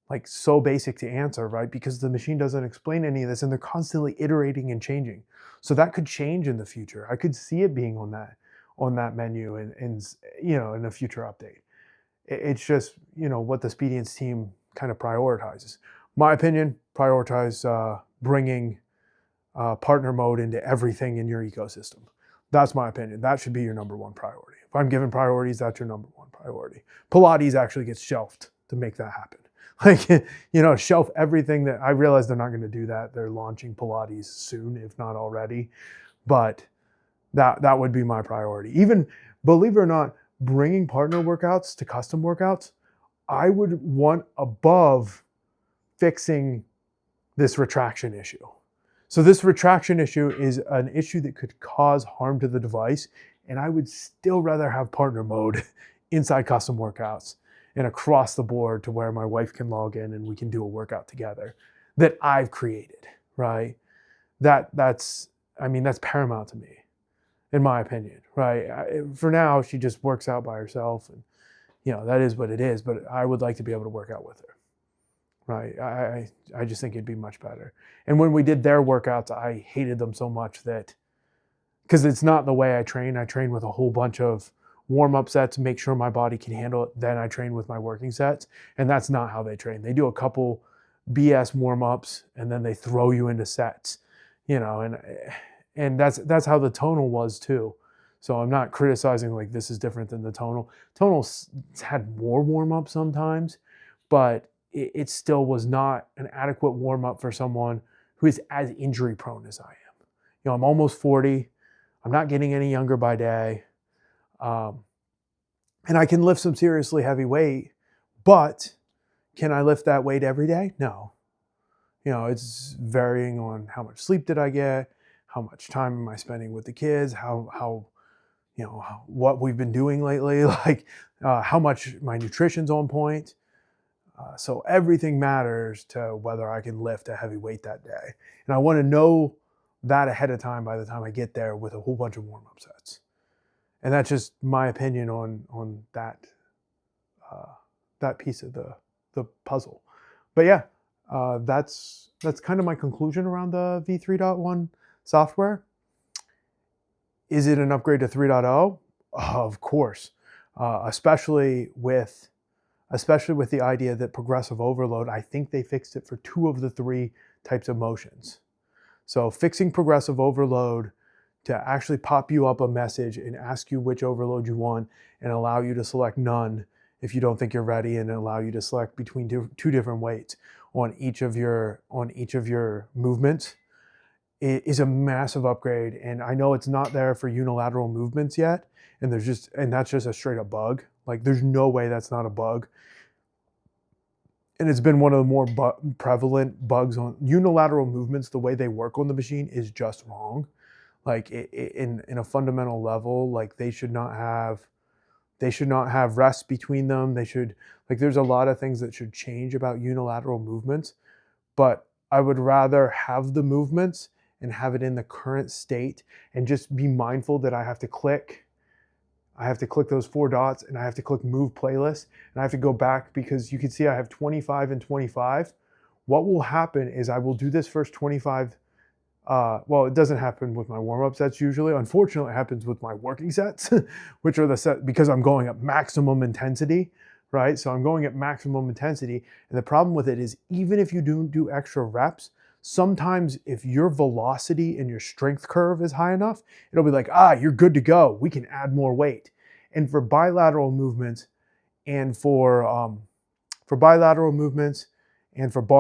Speaker 1: like so basic to answer, right? Because the machine doesn't explain any of this and they're constantly iterating and changing. So that could change in the future. I could see it being on that menu and in a future update. It's just, what the Speediance team kind of prioritizes. My opinion, prioritize bringing partner mode into everything in your ecosystem. That's my opinion. That should be your number one priority. If I'm given priorities, that's your number one priority. Pilates actually gets shelved to make that happen. Like, shelf everything that I realize they're not going to do that. They're launching Pilates soon, if not already. But that would be my priority. Even, believe it or not, bringing partner workouts to custom workouts, I would want above fixing this retraction issue. So this retraction issue is an issue that could cause harm to the device, and I would still rather have partner mode inside custom workouts and across the board to where my wife can log in and we can do a workout together that I've created, right? That's paramount to me, in my opinion, right? For now, she just works out by herself, and that is what it is, but I would like to be able to work out with her, right? I just think it'd be much better. And when we did their workouts, I hated them so much that, because it's not the way I train with a whole bunch of warm-up sets, make sure my body can handle it, then I train with my working sets, and that's not how they train. They do a couple BS warm-ups, and then they throw you into sets, and that's how the tonal was too. So I'm not criticizing like this is different than the tonal. Tonal's had more warm-up sometimes, but it still was not an adequate warm-up for someone who is as injury prone as I am. I'm almost 40. I'm not getting any younger by day. And I can lift some seriously heavy weight, but can I lift that weight every day? No. It's varying on how much sleep did I get, how much time am I spending with the kids, how what we've been doing lately, like how much my nutrition's on point. So everything matters to whether I can lift a heavy weight that day. And I want to know that ahead of time by the time I get there with a whole bunch of warm-up sets. And that's just my opinion on that piece of the puzzle. But yeah, that's kind of my conclusion around the V3.1 software. Is it an upgrade to 3.0? Of course, especially with the idea that progressive overload, I think they fixed it for 2 of the 3 types of motions. So fixing progressive overload to actually pop you up a message and ask you which overload you want and allow you to select none if you don't think you're ready, and allow you to select between 2 different weights on each of your movements is a massive upgrade. And I know it's not there for unilateral movements yet, and that's just a straight up bug. Like there's no way that's not a bug. And it's been one of the more prevalent bugs on unilateral movements. The way they work on the machine is just wrong. Like in a fundamental level, like they should not have rest between them. There's a lot of things that should change about unilateral movements, but I would rather have the movements and have it in the current state and just be mindful that I have to click those 4 dots and I have to click move playlist and I have to go back, because you can see I have 25 and 25. What will happen is I will do this first 25. Well, it doesn't happen with my warm-up sets usually. Unfortunately, it happens with my working sets, which are the set because I'm going at maximum intensity, right? So I'm going at maximum intensity. And the problem with it is even if you do extra reps, sometimes if your velocity and your strength curve is high enough, it'll be like, you're good to go. We can add more weight. And for bilateral movements and for bar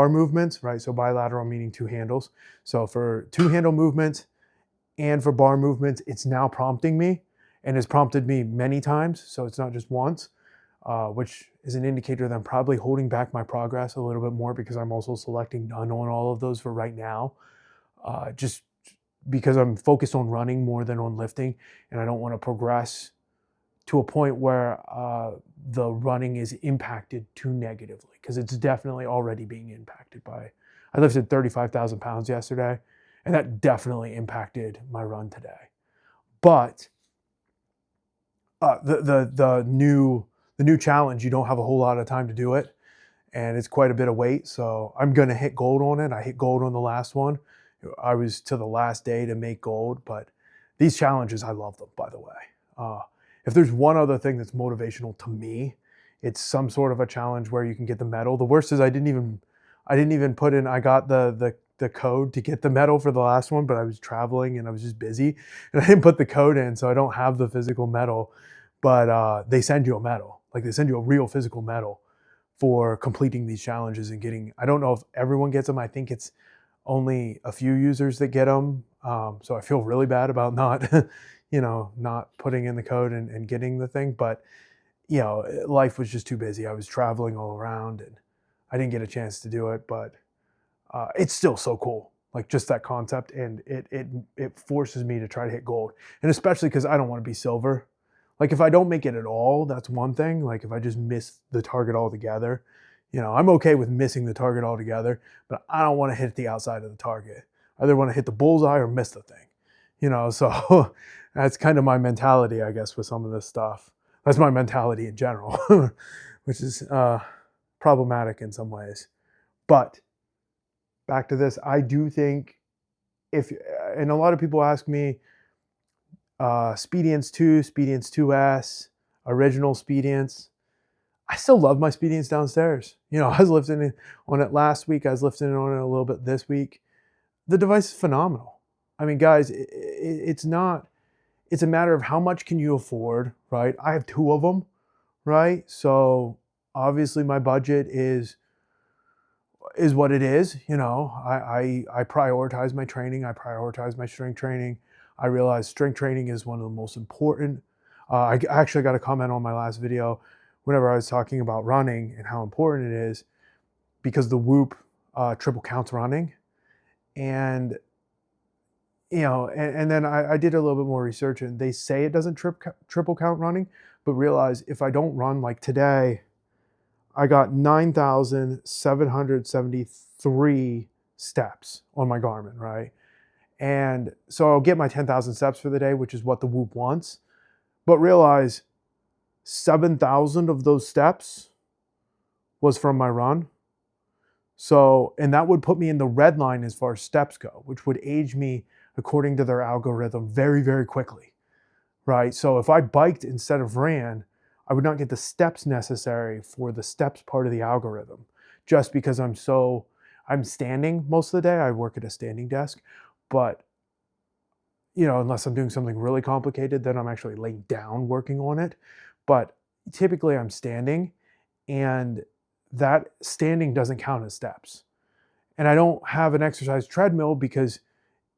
Speaker 1: movements, right? So bilateral meaning 2 handles. So for 2 handle movements and for bar movements, it's now prompting me, and it's prompted me many times. So it's not just once, which is an indicator that I'm probably holding back my progress a little bit more, because I'm also selecting none on all of those for right now. Just because I'm focused on running more than on lifting, and I don't want to progress to a point where the running is impacted too negatively, because it's definitely already being impacted by, I lifted 35,000 pounds yesterday, and that definitely impacted my run today. But the new challenge, you don't have a whole lot of time to do it. and it's quite a bit of weight. So I'm going to hit gold on it. I hit gold on the last one. I was to the last day to make gold, but these challenges, I love them, by the way. If there's one other thing that's motivational to me, it's some sort of a challenge where you can get the medal. The worst is I didn't even put in, I got the code to get the medal for the last one, but I was traveling and I was just busy and I didn't put the code in, so I don't have the physical medal. But they send you a medal, like they send you a real physical medal for completing these challenges and getting, I don't know if everyone gets them. I think it's only a few users that get them. So I feel really bad about not, not putting in the code and getting the thing. But, life was just too busy. I was traveling all around and I didn't get a chance to do it, but it's still so cool. Like just that concept, and it forces me to try to hit gold. And especially because I don't want to be silver. Like if I don't make it at all, that's one thing. Like if I just miss the target altogether, I'm okay with missing the target altogether, but I don't want to hit the outside of the target. I either want to hit the bullseye or miss the thing, so that's kind of my mentality, I guess, with some of this stuff. That's my mentality in general, which is problematic in some ways. But back to this, I do think and a lot of people ask me, Speediance 2, Speediance 2S, original Speediance. I still love my Speediance downstairs. I was lifting on it last week. I was lifting on it a little bit this week. The device is phenomenal. I mean, guys, it's a matter of how much can you afford, right? I have 2 of them, right? So obviously my budget is what it is. I prioritize my training. I prioritize my strength training. I realize strength training is one of the most important. I actually got a comment on my last video whenever I was talking about running and how important it is, because the Whoop triple counts running. And, and then I did a little bit more research, and they say it doesn't triple count running, but realize if I don't run, like today, I got 9,773 steps on my Garmin, right? And so I'll get my 10,000 steps for the day, which is what the Whoop wants. But realize 7,000 of those steps was from my run. So, and that would put me in the red line as far as steps go, which would age me according to their algorithm very, very quickly, right? So if I biked instead of ran, I would not get the steps necessary for the steps part of the algorithm, just because I'm standing most of the day. I work at a standing desk, but unless I'm doing something really complicated, then I'm actually laying down working on it. But typically I'm standing, and that standing doesn't count as steps. And I don't have an exercise treadmill because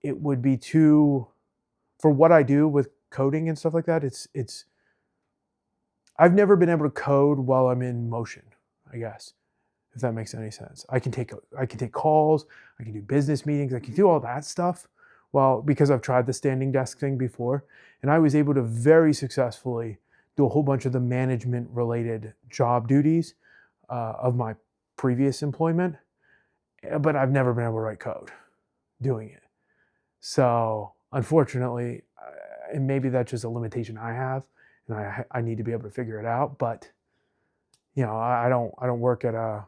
Speaker 1: it would be too, for what I do with coding and stuff like that, I've never been able to code while I'm in motion, I guess, if that makes any sense. I can take calls, I can do business meetings, I can do all that stuff. Well, because I've tried the standing desk thing before, and I was able to very successfully do a whole bunch of the management related job duties of my previous employment, but I've never been able to write code doing it. So unfortunately, and maybe that's just a limitation I have, and I need to be able to figure it out. But I don't work at a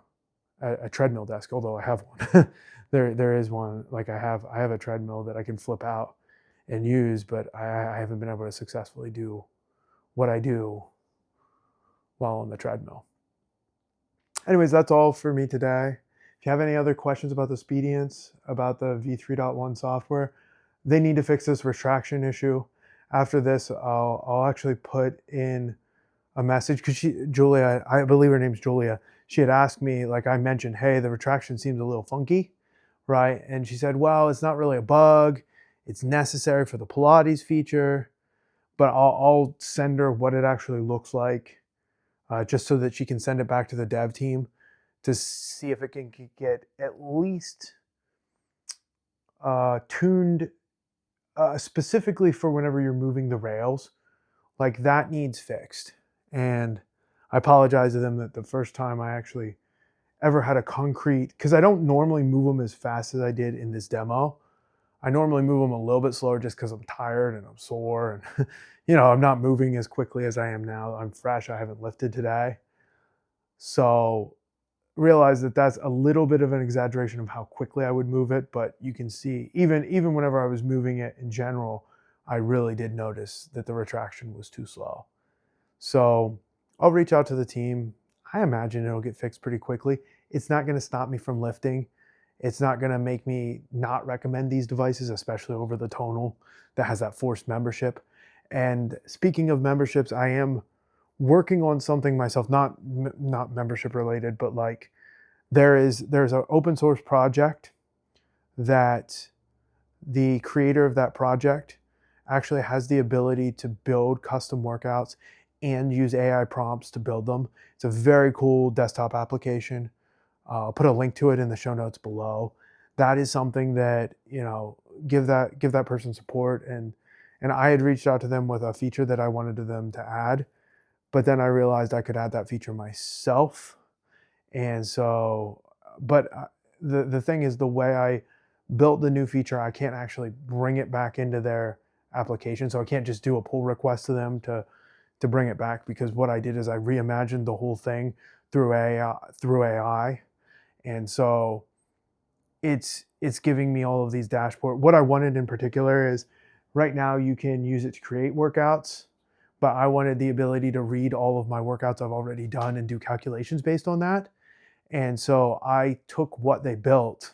Speaker 1: treadmill desk, although I have one. there is one. Like I have a treadmill that I can flip out and use, but I haven't been able to successfully do what I do while on the treadmill. Anyways, that's all for me today. If you have any other questions about the Speediance, about the V3.1 software, they need to fix this retraction issue. After this, I'll actually put in a message, because Julia, I believe her name's Julia, she had asked me, like I mentioned, hey, the retraction seems a little funky, right? And she said, well, it's not really a bug. It's necessary for the Pilates feature, but I'll send her what it actually looks like, just so that she can send it back to the dev team to see if it can get at least tuned specifically for whenever you're moving the rails. Like that needs fixed. And I apologize to them that the first time I actually ever had a concrete, because I don't normally move them as fast as I did in this demo. I normally move them a little bit slower just because I'm tired and I'm sore, and I'm not moving as quickly as I am now. I'm fresh. I haven't lifted today. So realize that that's a little bit of an exaggeration of how quickly I would move it, but you can see even whenever I was moving it in general, I really did notice that the retraction was too slow. So I'll reach out to the team. I imagine it'll get fixed pretty quickly. It's not going to stop me from lifting. It's not going to make me not recommend these devices, especially over the tonal that has that forced membership. And speaking of memberships, I am working on something myself, not membership related, but like there's an open source project that the creator of that project actually has the ability to build custom workouts and use AI prompts to build them. It's a very cool desktop application. I'll put a link to it in the show notes below. That is something that, you know, give that person support. And I had reached out to them with a feature that I wanted them to add, but then I realized I could add that feature myself. And so, but the thing is, the way I built the new feature, I can't actually bring it back into their application. So I can't just do a pull request to them to bring it back, because what I did is I reimagined the whole thing through AI. And so it's giving me all of these dashboard. What I wanted in particular is, right now you can use it to create workouts, but I wanted the ability to read all of my workouts I've already done and do calculations based on that. And so I took what they built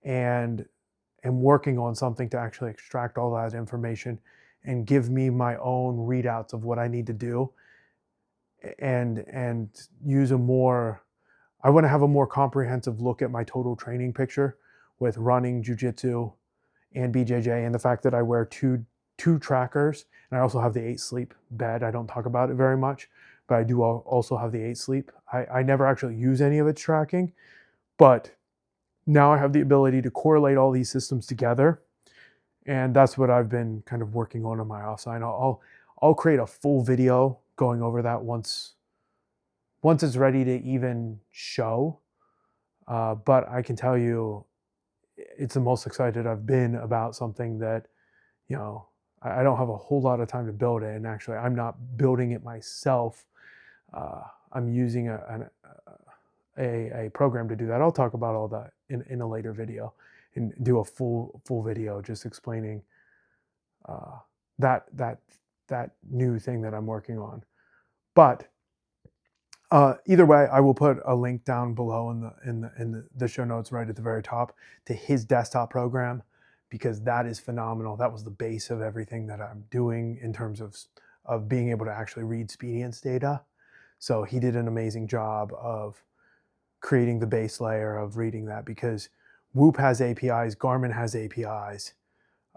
Speaker 1: and am working on something to actually extract all that information and give me my own readouts of what I need to do, and use a more, I want to have a more comprehensive look at my total training picture with running, jujitsu, and BJJ, and the fact that I wear two trackers, and I also have the 8 sleep bed. I don't talk about it very much, but I do also have the 8 sleep. I never actually use any of its tracking, but now I have the ability to correlate all these systems together, and that's what I've been kind of working on my offside. I'll create a full video going over that once it's ready to even show. But I can tell you, it's the most excited I've been about something that, you know, I don't have a whole lot of time to build it, and actually I'm not building it myself. I'm using a program to do that. I'll talk about all that in a later video, and do a full video just explaining that new thing that I'm working on. But either way, I will put a link down below in the show notes right at the very top to his desktop program, because that is phenomenal. That was the base of everything that I'm doing in terms of being able to actually read Speediance data. So he did an amazing job of creating the base layer of reading that, because Whoop has APIs, Garmin has APIs.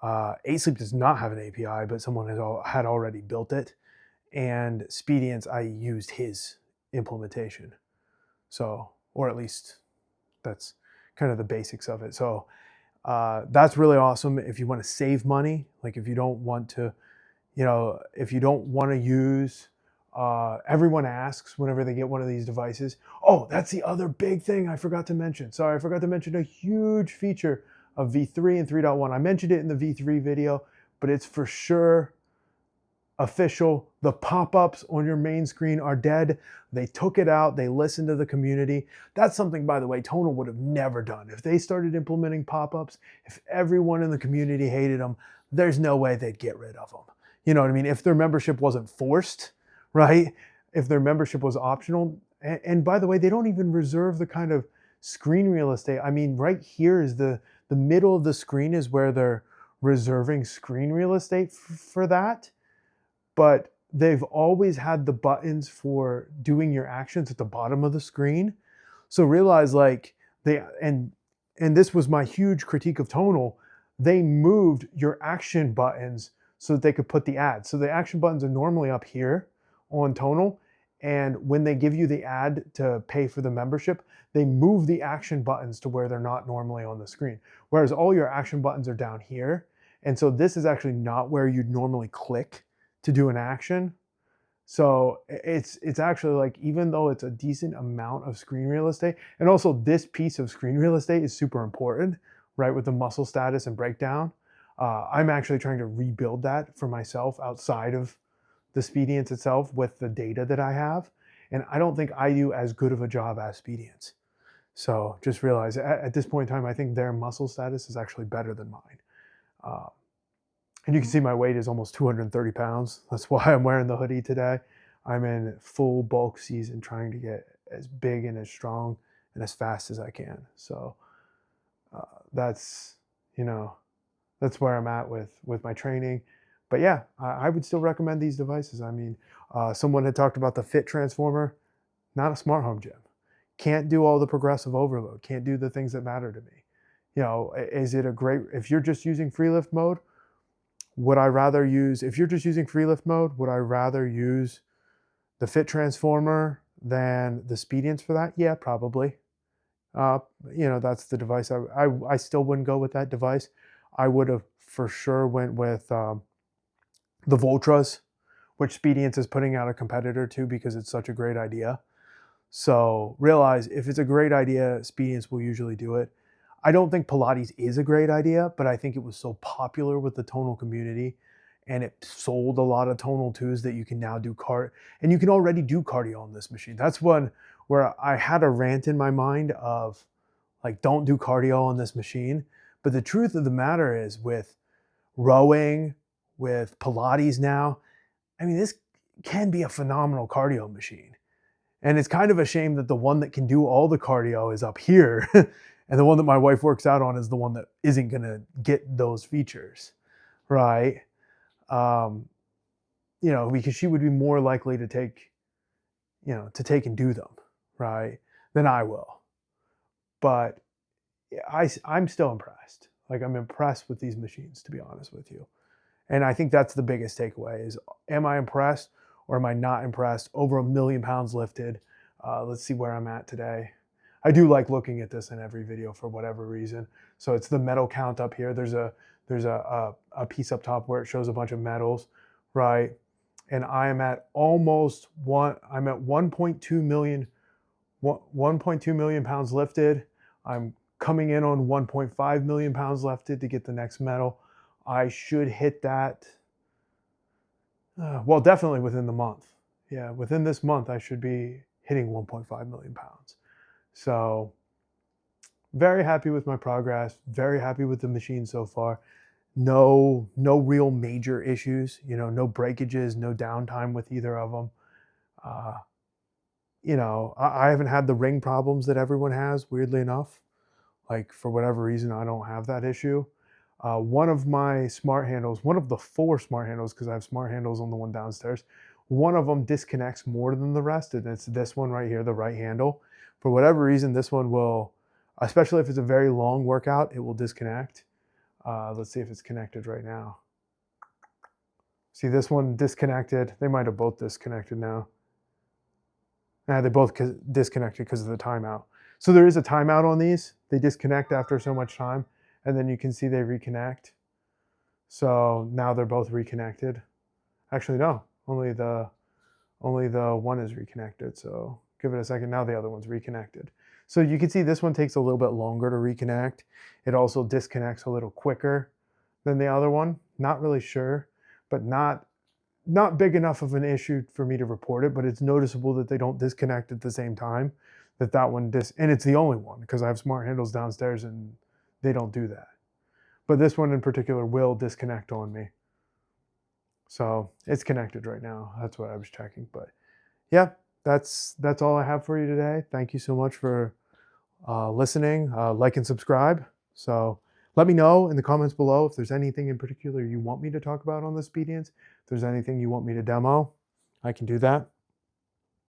Speaker 1: 8 Sleep does not have an API, but someone had already built it. And Speediance, I used his implementation. So, or at least that's kind of the basics of it. So that's really awesome. If you want to save money, like if you don't want to, you know, if you don't want to use, everyone asks whenever they get one of these devices. Oh, that's the other big thing I forgot to mention. Sorry, I forgot to mention a huge feature of V3 and 3.1. I mentioned it in the V3 video, but it's for sure official. The pop-ups on your main screen are dead. They took it out. They listened to the community. That's something, by the way, Tonal would have never done. If they started implementing pop-ups, if everyone in the community hated them, there's no way they'd get rid of them. You know what I mean? If their membership wasn't forced, right? If their membership was optional. And by the way, they don't even reserve the kind of screen real estate. I mean, right here is the middle of the screen is where they're reserving screen real estate for that. But they've always had the buttons for doing your actions at the bottom of the screen. So realize, like, and this was my huge critique of Tonal, they moved your action buttons so that they could put the ads. So the action buttons are normally up here on Tonal, and when they give you the ad to pay for the membership, they move the action buttons to where they're not normally on the screen. Whereas all your action buttons are down here. And so this is actually not where you'd normally click to do an action. So it's actually, like, even though it's a decent amount of screen real estate, and also this piece of screen real estate is super important, right, with the muscle status and breakdown. I'm actually trying to rebuild that for myself outside of the Speediance itself with the data that I have. And I don't think I do as good of a job as Speediance. So just realize at this point in time, I think their muscle status is actually better than mine. Uh, and you can see my weight is almost 230 pounds. That's why I'm wearing the hoodie today. I'm in full bulk season trying to get as big and as strong and as fast as I can. So that's, that's where I'm at with my training. But yeah, I would still recommend these devices. I mean, someone had talked about the Fit Transformer, not a smart home gym. Can't do all the progressive overload. Can't do the things that matter to me. Is it a great, if you're just using free lift mode, would I rather use, if you're just using free lift mode, would I rather use the Fit Transformer than the Speediance for that? Yeah, probably. That's the device. I still wouldn't go with that device. I would have for sure went with the Voltras, which Speediance is putting out a competitor to because it's such a great idea. So realize if it's a great idea, Speediance will usually do it. I don't think Pilates is a great idea, but I think it was so popular with the tonal community and it sold a lot of tonal twos that you can now do and you can already do cardio on this machine. That's one where I had a rant in my mind of like, don't do cardio on this machine. But the truth of the matter is with rowing, with Pilates now, I mean, this can be a phenomenal cardio machine. And it's kind of a shame that the one that can do all the cardio is up here. And the one that my wife works out on is the one that isn't going to get those features, right? Because she would be more likely to take and do them, right, than I will. But I'm still impressed. Like, I'm impressed with these machines, to be honest with you. And I think that's the biggest takeaway is, am I impressed or am I not impressed? Over 1 million pounds lifted. Let's see where I'm at today. I do like looking at this in every video for whatever reason. So it's the medal count up here. There's a piece up top where it shows a bunch of medals, right? And I am at almost I'm at 1.2 million pounds lifted. I'm coming in on 1.5 million pounds lifted to get the next medal. I should hit that, well, definitely within the month. Yeah, within this month, I should be hitting 1.5 million pounds. So very happy with my progress, very happy with the machine so far. No real major issues, no breakages, no downtime with either of them. I haven't had the ring problems that everyone has, weirdly enough. Like, for whatever reason, I don't have that issue. One of my smart handles, one of the 4 smart handles, because I have smart handles on the one downstairs, one of them disconnects more than the rest, and it's this one right here, the right handle. For whatever reason, this one will, especially if it's a very long workout, it will disconnect. Let's see if it's connected right now. See, this one disconnected. They might have both disconnected now. They both disconnected because of the timeout. So there is a timeout on these. They disconnect after so much time, and then you can see they reconnect. So now they're both reconnected. Actually, no, only the one is reconnected. So give it a second. Now the other one's reconnected. So you can see this one takes a little bit longer to reconnect. It also disconnects a little quicker than the other one. Not really sure, but not big enough of an issue for me to report it, but it's noticeable that they don't disconnect at the same time. That one and it's the only one, because I have smart handles downstairs and they don't do that. But this one in particular will disconnect on me. So it's connected right now. That's what I was checking. But yeah, that's all I have for you today. Thank you so much for listening. Like and subscribe. So let me know in the comments below if there's anything in particular you want me to talk about on the Speediance. If there's anything you want me to demo, I can do that.